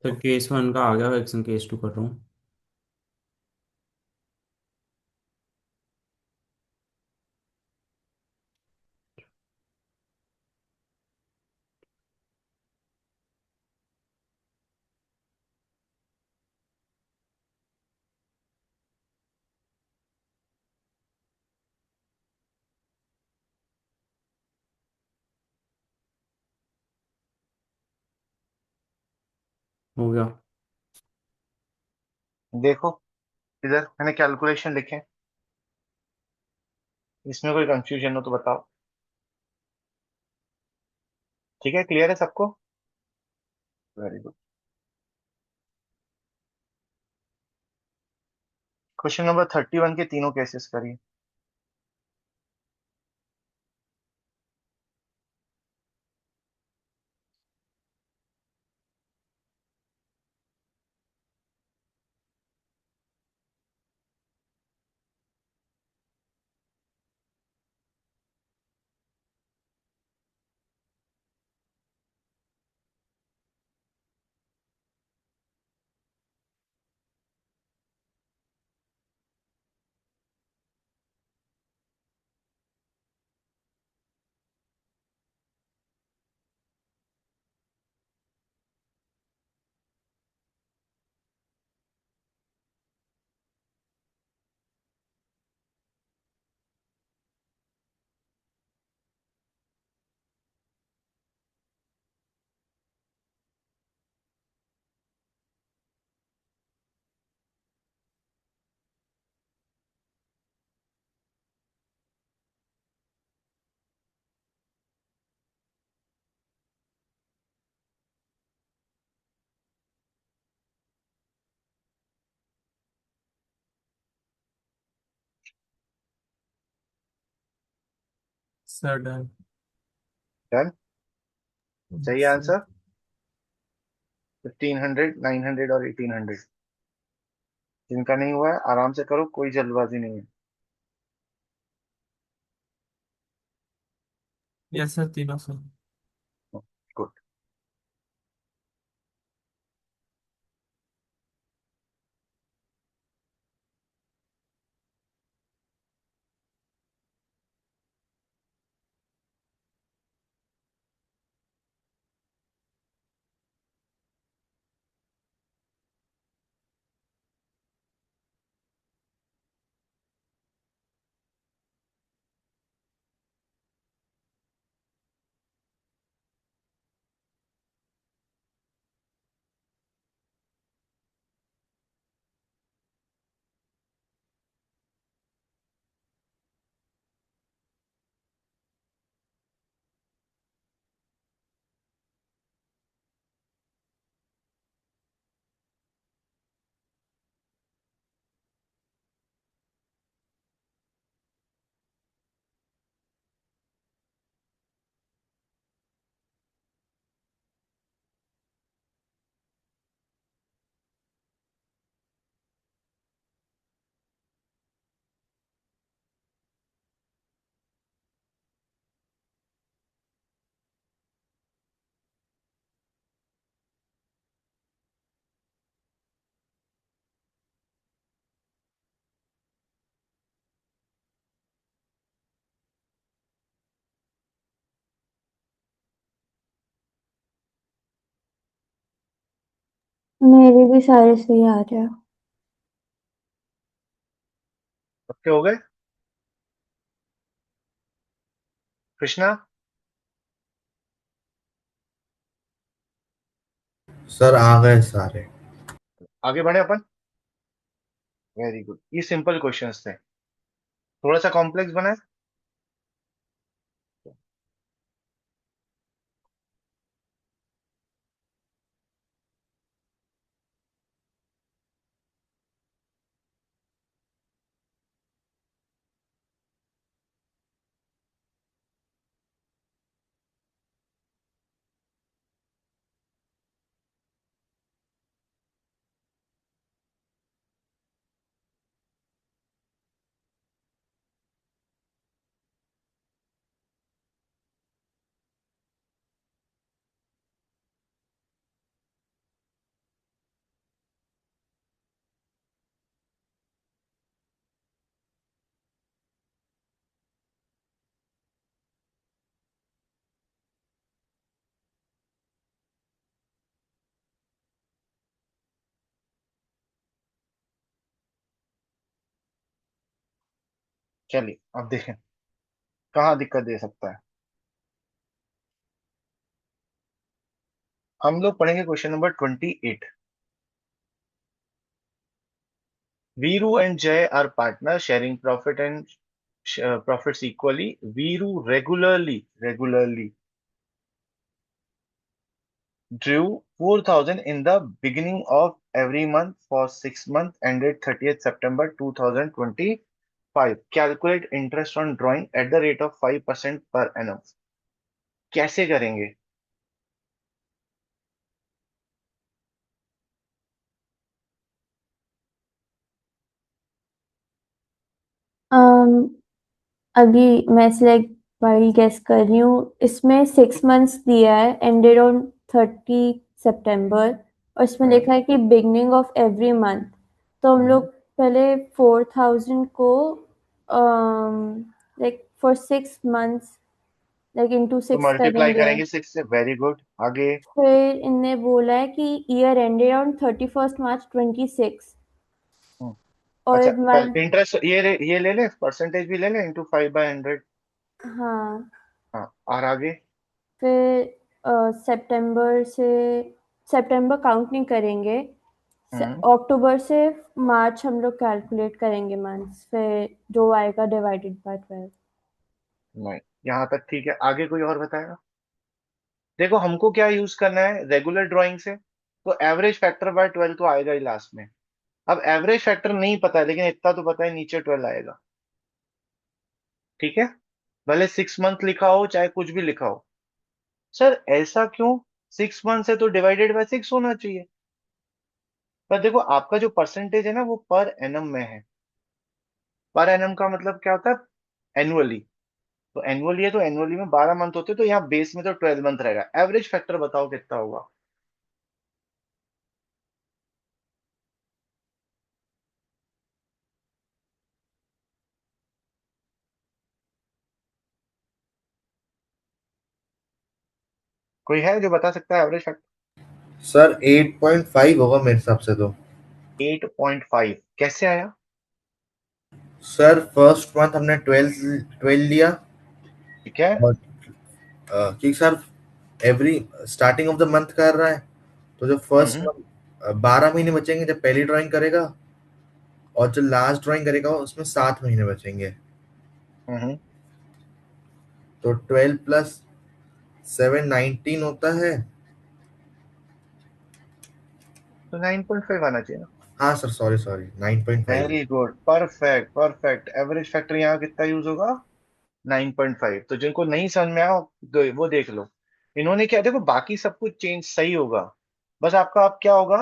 सर केस 1 का आ गया, वैक्सीन केस 2 कर रहा हूँ। हो गया। देखो, इधर मैंने कैलकुलेशन लिखे हैं। इसमें कोई कंफ्यूजन हो तो बताओ। ठीक है, क्लियर है सबको? Very good. क्वेश्चन नंबर 31 के तीनों केसेस करिए। Sir done. डन। सही आंसर। 1500, 900 और 1800। जिनका नहीं हुआ है आराम से करो, कोई जल्दबाजी नहीं है। यस सर, तीनों सर। गुड। मेरे भी सारे सही आ रहे हैं। सबके हो गए? कृष्णा? सर आ गए सारे। आगे बढ़े अपन। वेरी गुड, ये सिंपल क्वेश्चंस थे, थोड़ा सा कॉम्प्लेक्स बनाए। चलिए अब देखें कहाँ दिक्कत दे सकता है। हम लोग पढ़ेंगे question number 28। Viru and Jay are partners sharing profit and profits equally. Viru regularly drew 4,000 in the beginning of every month for 6 months ended 30th September 2025. Calculate interest on drawing at the rate of 5% per annum. कैसे करेंगे? um, अभी मैं select by guess कर रही हूँ। इसमें 6 months दिया है, एंडेड ऑन 30 सितंबर, और इसमें लिखा है कि बिगनिंग ऑफ एवरी मंथ। तो हम लोग पहले 4,000 को like for 6 months, like into तो 6 मल्टीप्लाई करेंगे। करेंगे 6 से। वेरी गुड, आगे। फिर इनने बोला है कि ईयर एंडेड ऑन 31 मार्च 26, हम्म, अच्छा, और मंथ। इंटरेस्ट ये ले लें, परसेंटेज भी ले लें, इंटू 5/100। हाँ। हाँ, और आगे। फिर सितंबर से, सितंबर काउंट नहीं करेंगे। हम्म। अक्टूबर से मार्च हम लोग कैलकुलेट करेंगे मंथ्स, फिर जो आएगा डिवाइडेड बाय 12। नहीं, यहाँ तक ठीक है, आगे कोई और बताएगा? देखो हमको क्या यूज करना है रेगुलर ड्राइंग से, तो एवरेज फैक्टर बाय 12 तो आएगा ही लास्ट में। अब एवरेज फैक्टर नहीं पता है, लेकिन इतना तो पता है नीचे 12 आएगा। ठीक है, भले 6 मंथ लिखा हो चाहे कुछ भी लिखा हो। सर ऐसा क्यों? 6 मंथ है तो डिवाइडेड बाय 6 होना चाहिए। पर देखो आपका जो परसेंटेज है ना वो पर एनम में है। पर एनम का मतलब क्या होता है? एनुअली। तो एनुअली है तो एनुअली में 12 मंथ होते, तो यहाँ बेस में तो 12 मंथ रहेगा। एवरेज फैक्टर बताओ कितना होगा? कोई है जो बता सकता है एवरेज फैक्टर? सर 8.5 होगा मेरे हिसाब से तो। 8.5 कैसे आया? सर फर्स्ट मंथ हमने 12 लिया। ठीक है। और क्योंकि sir every starting of the month कर रहा है, तो जो फर्स्ट हम्म। मंथ 12 महीने बचेंगे जब पहली ड्राइंग करेगा, और जो लास्ट ड्राइंग करेगा उसमें 7 महीने बचेंगे। हम्म। तो 12 + 7 19 होता है। तो 9.5 आना चाहिए ना। हाँ सर, सॉरी सॉरी, 9.5 वेरी है। Good, perfect perfect. Average factor यहाँ कितना यूज होगा? 9.5। तो जिनको नहीं समझ में आया वो देख लो। इन्होंने क्या, देखो बाकी सब कुछ चेंज सही होगा, बस आपका आप क्या होगा।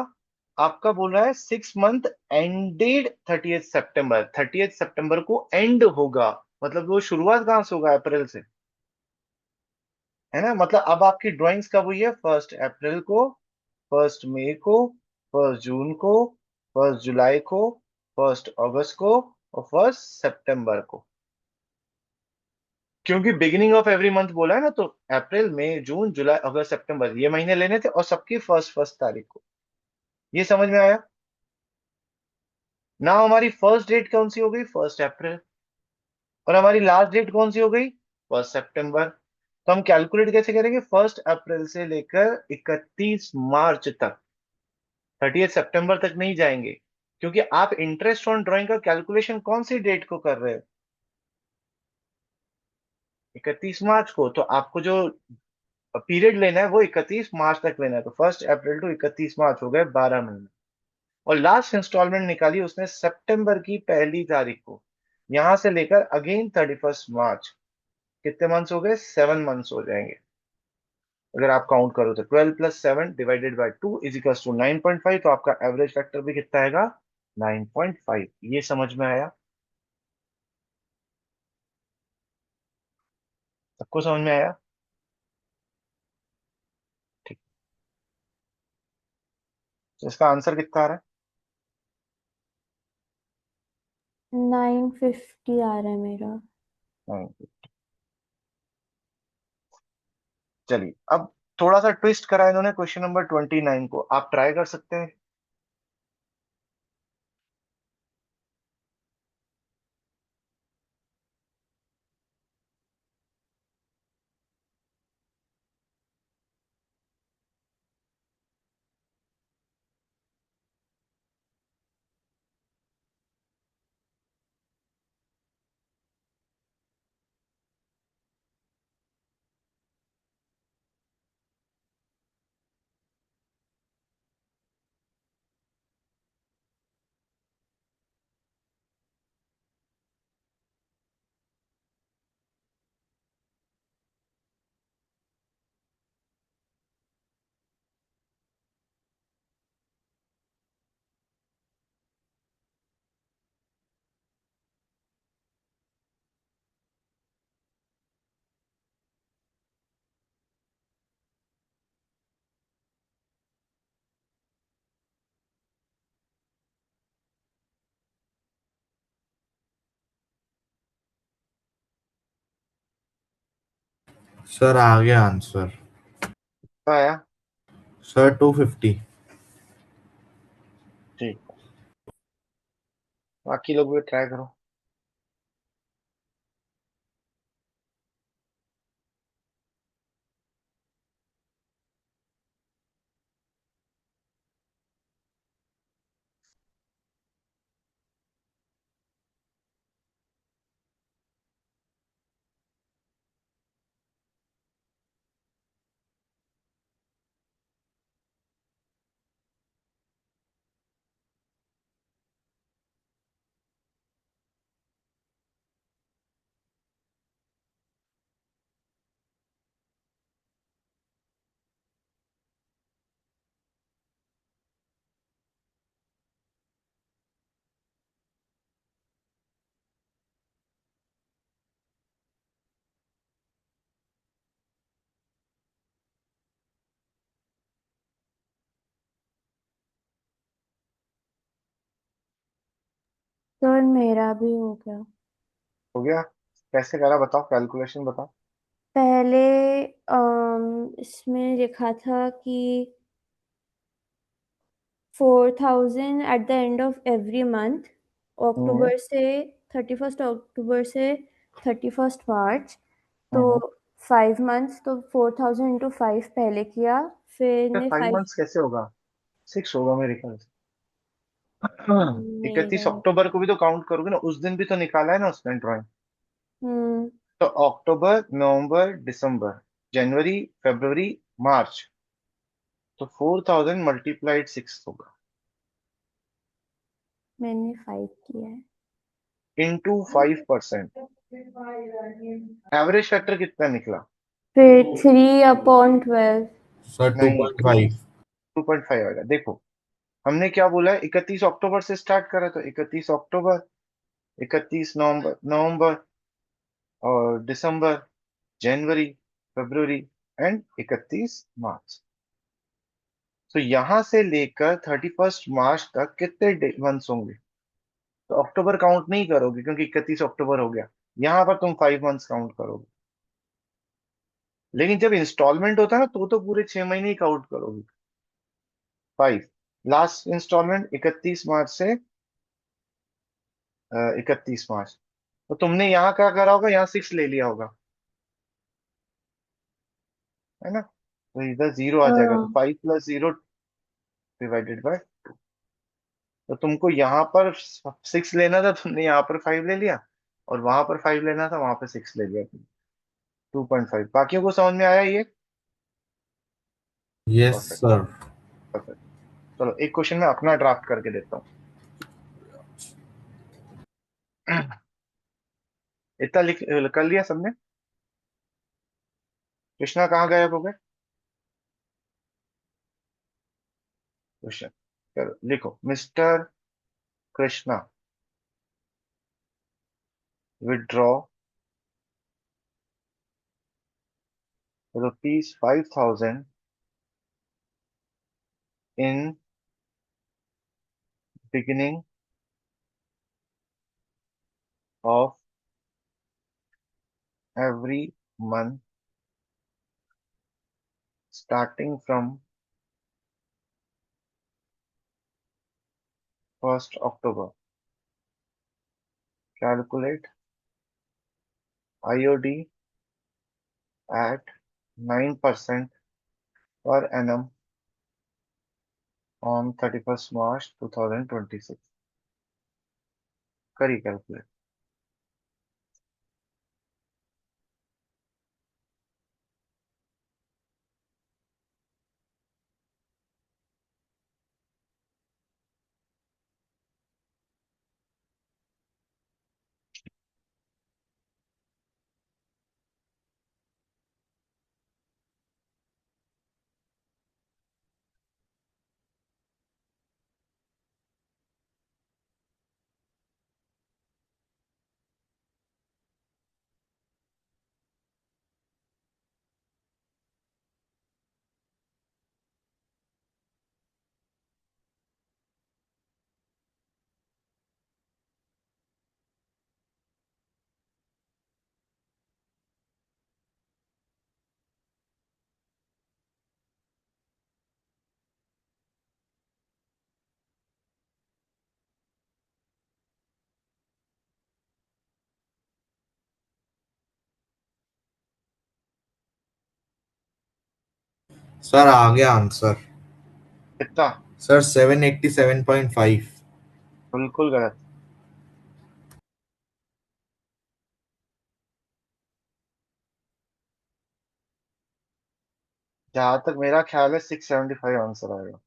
आपका बोल रहा है 6 मंथ एंडेड 30th सितंबर, 30th सितंबर को एंड होगा, मतलब वो शुरुआत कहाँ से होगा? अप्रैल से। है ना, मतलब अब आपकी ड्राइंग्स कब हुई है? 1 अप्रैल को, 1 मई को, 1 जून को, 1 जुलाई को, 1 अगस्त को, और 1 सितंबर को। क्योंकि बिगिनिंग ऑफ एवरी मंथ बोला है ना, तो अप्रैल मई जून जुलाई अगस्त सितंबर ये महीने लेने थे, और सबकी फर्स्ट फर्स्ट तारीख को। ये समझ में आया? ना हमारी फर्स्ट डेट कौन सी हो गई? 1 अप्रैल। और हमारी लास्ट डेट कौन सी हो गई? 1 सितंबर। तो हम कैलकुलेट कैसे करेंगे? 1 अप्रैल से लेकर 31 मार्च तक, 30 सितंबर तक नहीं जाएंगे, क्योंकि आप इंटरेस्ट ऑन ड्राइंग का कैलकुलेशन कौन सी डेट को कर रहे हो? 31 मार्च को। तो आपको जो पीरियड लेना है वो 31 मार्च तक लेना है। तो 1 अप्रैल टू 31 मार्च हो गए 12 महीने। और लास्ट इंस्टॉलमेंट निकाली उसने सितंबर की 1 तारीख को, यहां से लेकर अगेन 31 मार्च। कितने मंथ्स हो गए? 7 मंथ्स हो जाएंगे। अगर आप काउंट करो तो 12 + 7 ÷ 2 = 9.5, तो आपका एवरेज फैक्टर भी कितना आएगा? 9.5। ये समझ में आया? सबको समझ में आया? ठीक। तो इसका आंसर कितना आ रहा 950 आ रहा है मेरा। है? चलिए, अब थोड़ा सा ट्विस्ट करा इन्होंने क्वेश्चन नंबर 29 को, आप ट्राई कर सकते हैं। सर आ गया आंसर। तो आया? सर 250। ठीक। बाकी लोग भी ट्राई करो। सर मेरा भी हो गया। हो गया? कैसे करा बताओ, कैलकुलेशन बताओ। पहले इसमें लिखा था कि 4000 at the end of every month, hmm. अक्टूबर से 31 अक्टूबर से 31 मार्च। तो हम्म। 5 मंथ्स, तो 4000 इंटू 5 पहले किया, फिर फिर ने फाइव 5। मंथ्स कैसे होगा? 6 होगा मेरे ख्याल से। हाँ। इकतीस मेरा। अक्टूबर को भी तो काउंट करोगे ना, उस दिन भी तो निकाला है ना उसने ड्राइंग। हम्म। तो अक्टूबर, नवंबर, दिसंबर, जनवरी, फरवरी, मार्च, तो 4000 × 6 होगा। मैंने 5 किया है। इंटू 5%। एवरेज फैक्टर कितना निकला? फिर 3/12। सर नहीं, 2.5। 2.5 आएगा। देखो, हमने क्या बोला है? 31 अक्टूबर से स्टार्ट करा, तो 31 अक्टूबर, 31 नवंबर, और दिसंबर, जनवरी, फरवरी, एंड 31 मार्च। तो यहां से लेकर 31 मार्च तक कितने मंथ्स होंगे? तो अक्टूबर काउंट नहीं करोगे क्योंकि 31 अक्टूबर हो गया। यहां पर तुम 5 मंथ्स काउंट करोगे। लेकिन जब इंस्टॉलमेंट होता है ना, तो पूरे 6 महीने ही काउंट करोगे। 5। लास्ट इंस्टॉलमेंट 31 मार्च से 31 मार्च। तो तुमने यहाँ क्या करा होगा, यहाँ 6 ले लिया होगा, है ना? तो इधर 0 आ जाएगा, तो हाँ 5 + 0 डिवाइडेड बाय। तो तुमको यहाँ पर 6 लेना था, तुमने यहाँ पर 5 ले लिया, और वहां पर 5 लेना था, वहां पर 6 ले लिया तुमने। 2.5। बाकियों को समझ में आया ये? Yes perfect. सर। परफेक्ट। चलो एक क्वेश्चन मैं अपना ड्राफ्ट करके देता हूँ। इतना लिख कर लिया सबने? कृष्णा कहाँ गायब हो गए? क्वेश्चन, चलो लिखो। Mister Krishna withdraw ₹5,000 in beginning of every month starting from 1st October. Calculate IOD at 9% per annum on 31st March 2026. करिए कैलकुलेट। सर आ गया आंसर। कितना? सर 787.5। बिल्कुल गलत। जहां तक मेरा ख्याल है 675 आंसर आएगा।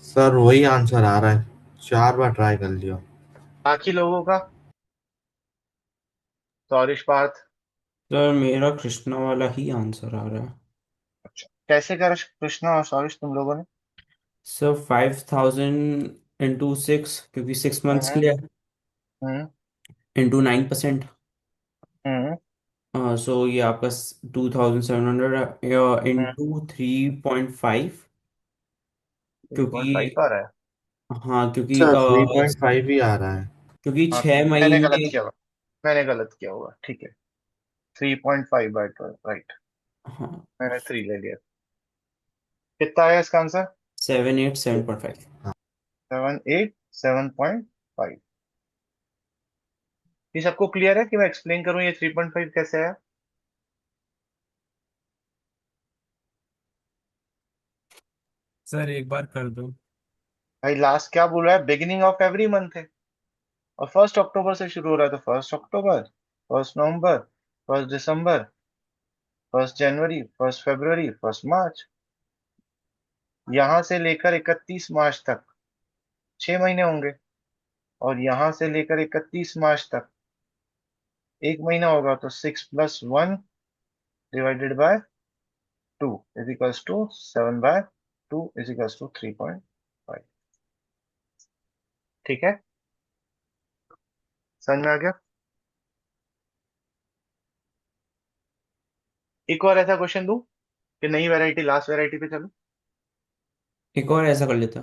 सर वही आंसर आ रहा है, 4 बार ट्राई कर लिया। बाकी लोगों का? सौरिश, पार्थ? सर मेरा कृष्णा वाला ही आंसर आ रहा है। अच्छा, कैसे करा कृष्णा और सौरिश तुम लोगों ने? सर 5,000 into 6, क्योंकि 6 months के हम्म। लिए, हम्म। into 9%। हम्म। सो ये आपका 2,700 हम्म। into 3.5, 3.5 क्योंकि आ रहा है? हाँ क्योंकि अच्छा, 3.5 ही आ रहा है। क्योंकि हाँ, छह मैंने गलत महीने किया होगा। मैंने गलत किया होगा, ठीक है। 3.5/12, राइट। हाँ, मैंने 3 ले लिया। कितना आया इसका आंसर? 787.5। 787.5। ये सबको क्लियर है कि मैं एक्सप्लेन करूं ये 3.5 कैसे आया? सर एक बार कर दो। भाई लास्ट क्या बोल रहा है? बिगिनिंग ऑफ एवरी मंथ है, और 1 अक्टूबर से शुरू हो रहा है, तो 1 अक्टूबर, 1 नवंबर, 1 दिसंबर, 1 जनवरी, 1 फरवरी, 1 मार्च। यहां से लेकर 31 मार्च तक 6 महीने होंगे, और यहां से लेकर 31 मार्च तक 1 महीना होगा, तो 6+1 / 2 = 7/2 = 3.5। ठीक है, समझ में आ गया? एक और ऐसा क्वेश्चन दूं कि नई वैरायटी, लास्ट वैरायटी पे चलो? एक और ऐसा कर लेता।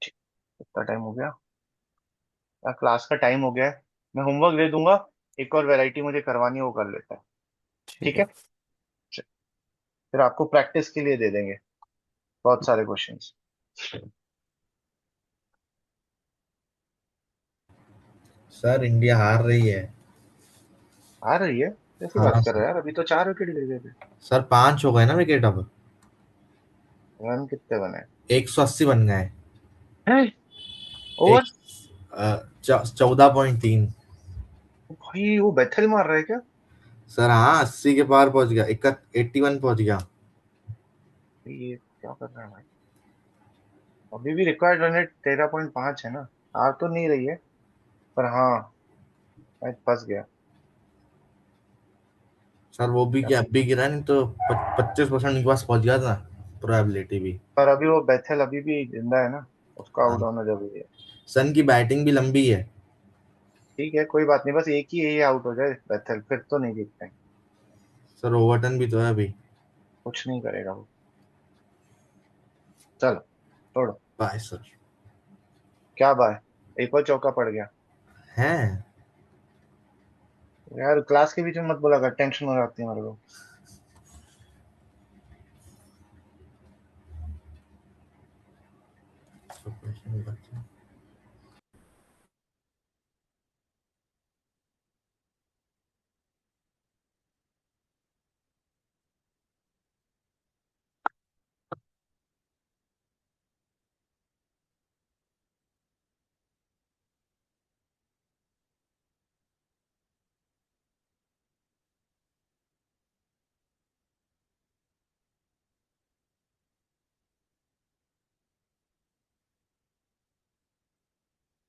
ठीक। कितना टाइम हो गया यार? क्लास का टाइम हो गया है। मैं होमवर्क दे दूंगा, एक और वैरायटी मुझे करवानी है, वो कर लेता है। ठीक ठीक है। है, फिर आपको प्रैक्टिस के लिए दे देंगे बहुत सारे क्वेश्चंस। सर इंडिया हार रही है। आ रही है? कैसी हाँ बात कर रहे सर। हो यार, अभी तो 4 विकेट ले गए थे। सर 5 हो गए ना विकेट अब। रन कितने बने? 180 बन गए। हैं? एक ओवर? 14.3। भाई वो बेथल मार रहा है क्या? सर हाँ, 80 के पार पहुंच गया, 81 पहुंच गया। ये क्या कर रहा है भाई? अभी भी रिक्वायर्ड रन रेट 13.5 है ना। आ तो नहीं रही है, पर हाँ, मैं फंस गया। सर वो भी क्या? क्या, अब भी गिरा, नहीं तो 25% के पास पहुंच गया था प्रोबेबिलिटी भी। पर अभी वो बेथल अभी भी जिंदा है ना, उसका आउट हाँ, होना जरूरी है। सन की बैटिंग भी लंबी है। ठीक है, कोई बात नहीं, बस एक ही ये आउट हो जाए बेथल, फिर तो नहीं जीतते। सर ओवरटन भी तो है अभी। कुछ नहीं करेगा वो। चलो, छोड़ो। Bye sir. क्या बाय? एक और चौका पड़ गया। हैं। यार क्लास के बीच में मत बोला कर, टेंशन हो जाती है मेरे को।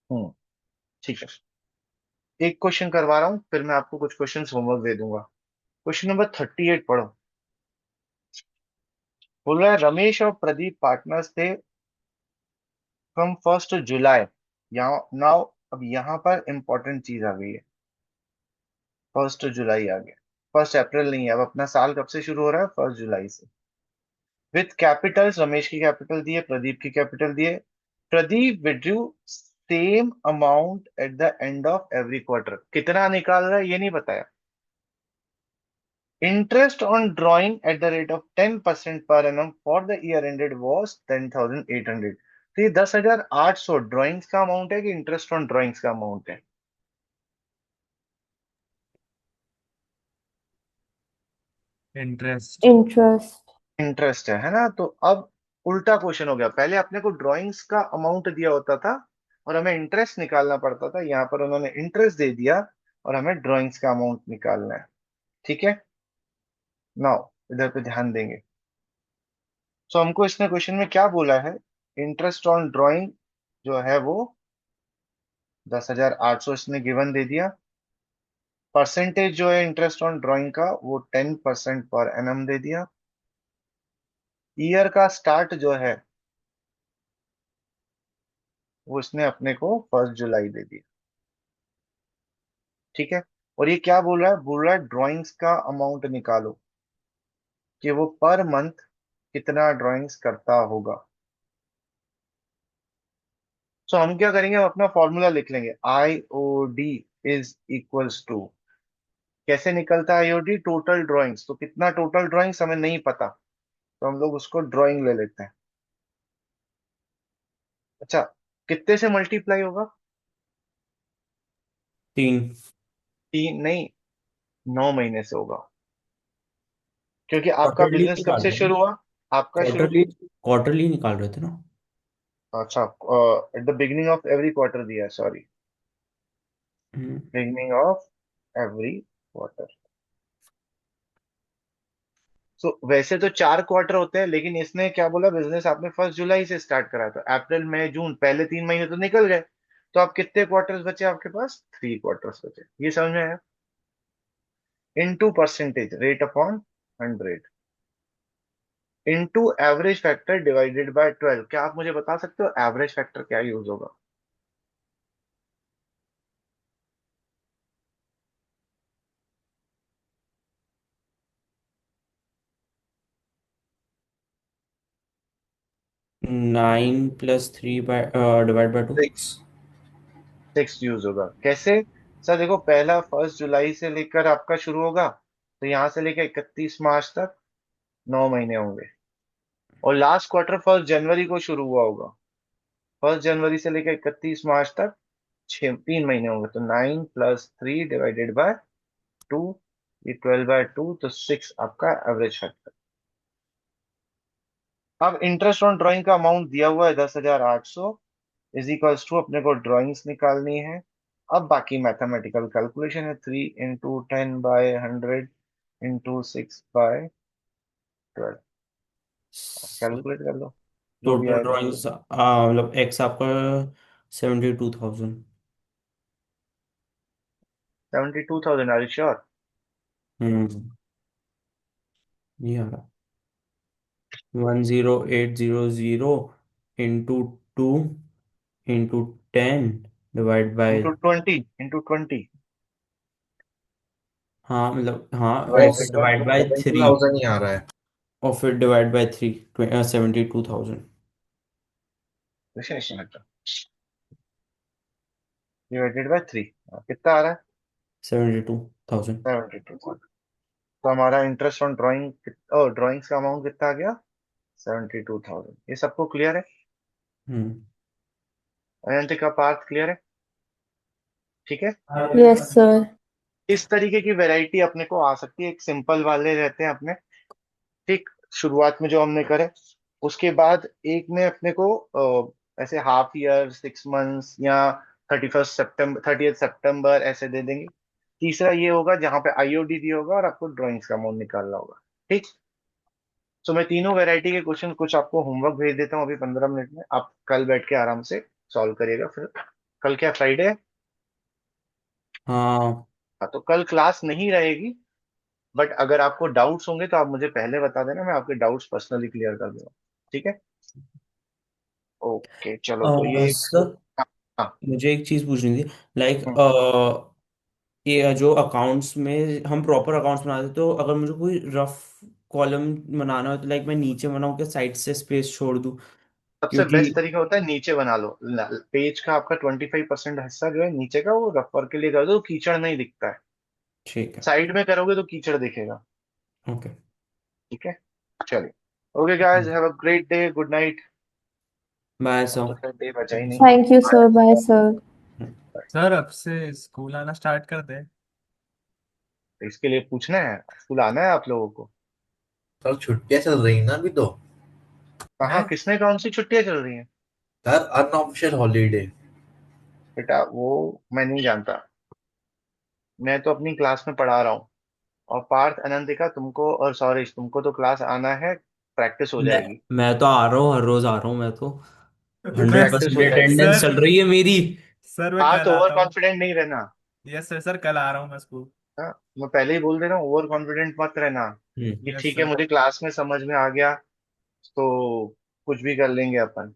हम्म, ठीक है। एक क्वेश्चन करवा रहा हूँ, फिर मैं आपको कुछ क्वेश्चन होमवर्क दे दूंगा। क्वेश्चन नंबर 38 पढ़ो। बोल रहा है रमेश और प्रदीप पार्टनर्स थे फ्रॉम 1 जुलाई। यहाँ नाउ, अब यहाँ पर इंपॉर्टेंट चीज आ गई है। 1 जुलाई आ गया, 1 अप्रैल नहीं है। अब अपना साल कब से शुरू हो रहा है? 1 जुलाई से। विथ कैपिटल्स, रमेश की कैपिटल दिए, प्रदीप की कैपिटल दिए। Pradeep withdrew same amount at the end of every quarter. कितना निकाल रहा है ये नहीं बताया। Interest on drawing at the rate of 10% per annum for the year ended was 10,800। तो ये 10,800 ड्रॉइंग्स का अमाउंट है कि इंटरेस्ट ऑन ड्रॉइंग्स का अमाउंट है? इंटरेस्ट। इंटरेस्ट। इंटरेस्ट है ना? तो अब उल्टा क्वेश्चन हो गया। पहले अपने को ड्राइंग्स का अमाउंट दिया होता था और हमें इंटरेस्ट निकालना पड़ता था। यहाँ पर उन्होंने इंटरेस्ट दे दिया और हमें ड्राइंग्स का अमाउंट निकालना है। ठीक है, नाउ इधर पे ध्यान देंगे। तो हमको इसने क्वेश्चन में क्या बोला है इंटरेस्ट ऑन ड्राइंग जो है वो 10,800 इसने गिवन दे दिया। परसेंटेज जो है इंटरेस्ट ऑन ड्राइंग का वो 10% पर एनम दे दिया। ईयर का स्टार्ट जो है वो इसने अपने को 1 जुलाई दे दिया। ठीक है। और ये क्या बोल रहा है ड्राइंग्स का अमाउंट निकालो कि वो पर मंथ कितना ड्राइंग्स करता होगा। सो हम क्या करेंगे, हम अपना फॉर्मूला लिख लेंगे। IOD इज इक्वल्स टू, कैसे निकलता है आईओडी, टोटल ड्राइंग्स। तो कितना टोटल ड्राइंग्स हमें नहीं पता, तो हम लोग उसको ड्राइंग ले लेते हैं। अच्छा, कितने से मल्टीप्लाई होगा? 3। 3 नहीं, 9 महीने से होगा। क्योंकि आपका क्वार्टरली बिजनेस कब निकाल से रहे थे शुरू ना? हुआ? आपका शुरू, क्वार्टरली क्वार्टरली निकाल रहे थे ना? अच्छा, at the beginning of every quarter दिया है, sorry, hmm. Beginning of every quarter. So वैसे तो 4 क्वार्टर होते हैं, लेकिन इसने क्या बोला, बिजनेस आपने 1 जुलाई से स्टार्ट करा, तो अप्रैल मई जून पहले 3 महीने तो निकल गए। तो आप कितने क्वार्टर्स बचे आपके पास? 3 क्वार्टर्स बचे। ये समझ में आया? Into percentage rate upon 100 into average factor divided by 12। क्या आप मुझे बता सकते हो एवरेज फैक्टर क्या यूज होगा? 9+3 बाय डिवाइड बाय 2। 6। 6 यूज होगा। कैसे? सर देखो, पहला 1 जुलाई से लेकर आपका शुरू होगा, तो यहां से लेकर 31 मार्च तक 9 महीने होंगे। और लास्ट क्वार्टर 1 जनवरी को शुरू हुआ होगा, 1 जनवरी से लेकर 31 मार्च तक 3 महीने होंगे। तो 9+3 डिवाइडेड बाय 2, ये 12/2, तो 6 आपका एवरेज फैक्टर। अब इंटरेस्ट ऑन ड्राइंग का अमाउंट दिया हुआ है 10,800, इज इक्वल्स टू, अपने को ड्राइंग्स निकालनी है। अब बाकी मैथमेटिकल कैलकुलेशन है, 3 × 10/100 × 6/12। कैलकुलेट कर लो जो भी टोटल आएगा। ड्राइंग्स मतलब एक्स आपका 72,000। 72,000, आर यू श्योर? हम्म। ये आ रहा 10800 × 2 × 10 डिवाइड बाय। इंटू 20। हाँ मतलब हाँ, और डिवाइड फिर by divide by seventy 3। Thousand ही आ रहा है। और फिर डिवाइड बाय 3, 72,000। 3 कितना आ रहा है? 72,000। 72। तो हमारा इंटरेस्ट ऑन ड्राइंग और ड्राइंग्स का अमाउंट कितना आ गया? 72,000। ये सबको क्लियर है? हम्म। अनंत का पार्ट क्लियर है? ठीक है। Yes sir. इस तरीके की वैरायटी अपने को आ सकती है, एक सिंपल वाले रहते हैं अपने। ठीक, शुरुआत में जो हमने करे, उसके बाद एक में अपने को ऐसे हाफ ईयर, 6 मंथ्स, या 31 सितंबर, 30 सितंबर ऐसे दे देंगे। तीसरा ये होगा जहां पे आईओडी दिया होगा और आपको ड्राइंग्स का अमाउंट निकालना होगा। ठीक। सो मैं तीनों वैरायटी के क्वेश्चन कुछ आपको होमवर्क भेज देता हूँ अभी 15 मिनट में, आप कल बैठ के आराम से सॉल्व करिएगा फिर। कल क्या फ्राइडे है? हाँ। हाँ, तो कल क्लास नहीं रहेगी। बट अगर आपको डाउट्स होंगे तो आप मुझे पहले बता देना, मैं आपके डाउट्स पर्सनली क्लियर कर दूंगा। ठीक है। ओके, चलो तो ये। सर, हाँ। हाँ। मुझे एक चीज़ पूछनी थी। लाइक हम्म, ये जो अकाउंट्स में हम प्रॉपर अकाउंट्स बनाते हैं, तो अगर मुझे कोई रफ कॉलम बनाना हो तो लाइक मैं नीचे बनाऊँ क्या, साइड से स्पेस छोड़ दूँ? सबसे क्योंकि बेस्ट तरीका होता है नीचे बना लो। पेज का आपका 25% हिस्सा जो है नीचे का, वो रफर के लिए कर दो, कीचड़ नहीं दिखता है। ठीक है। साइड में करोगे तो कीचड़ दिखेगा। ओके। ठीक है। चलिए। Okay guys, have a great day, good night. Bye अब तो सर। फिर डे बचा ही नहीं। Thank you sir, bye sir. Sir अब से स्कूल आना स्टार्ट कर दे। तो इसके लिए पूछना है, स्कूल आना है आप लोगों को। सर छुट्टियां चल रही ना अभी तो। कहाँ, हैं? किसने, कौन सी छुट्टियां चल रही हैं? Sir unofficial holiday. बेटा वो मैं नहीं जानता, मैं तो अपनी क्लास में पढ़ा रहा हूँ। और पार्थ अनंतिका तुमको और सौरेश तुमको तो क्लास आना है, प्रैक्टिस हो मैं जाएगी। मैं तो आ रहा हूँ, हर रोज आ रहा हूँ मैं तो। हंड्रेड प्रैक्टिस परसेंट हो जाएगी। अटेंडेंस सर चल रही है मेरी। सर मैं हाँ कल तो ओवर आता हूँ। कॉन्फिडेंट नहीं रहना। यस सर, सर कल आ रहा हूँ मैं स्कूल। हाँ, मैं पहले ही बोल दे रहा हूँ, ओवर कॉन्फिडेंट मत रहना कि यस ठीक है सर। मुझे क्लास में समझ में आ गया तो कुछ भी कर लेंगे अपन।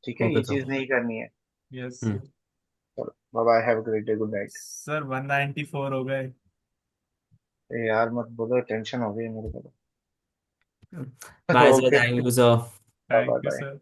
ठीक है, ओके ये सर। चीज नहीं करनी है। Yes hmm. सर। चलो bye bye, have a great day, good night. Sir 194 हो गए। यार मत बोलो, टेंशन हो गई मेरे को। Bye sir, okay, thank you sir. Bye bye thank you bye. Sir.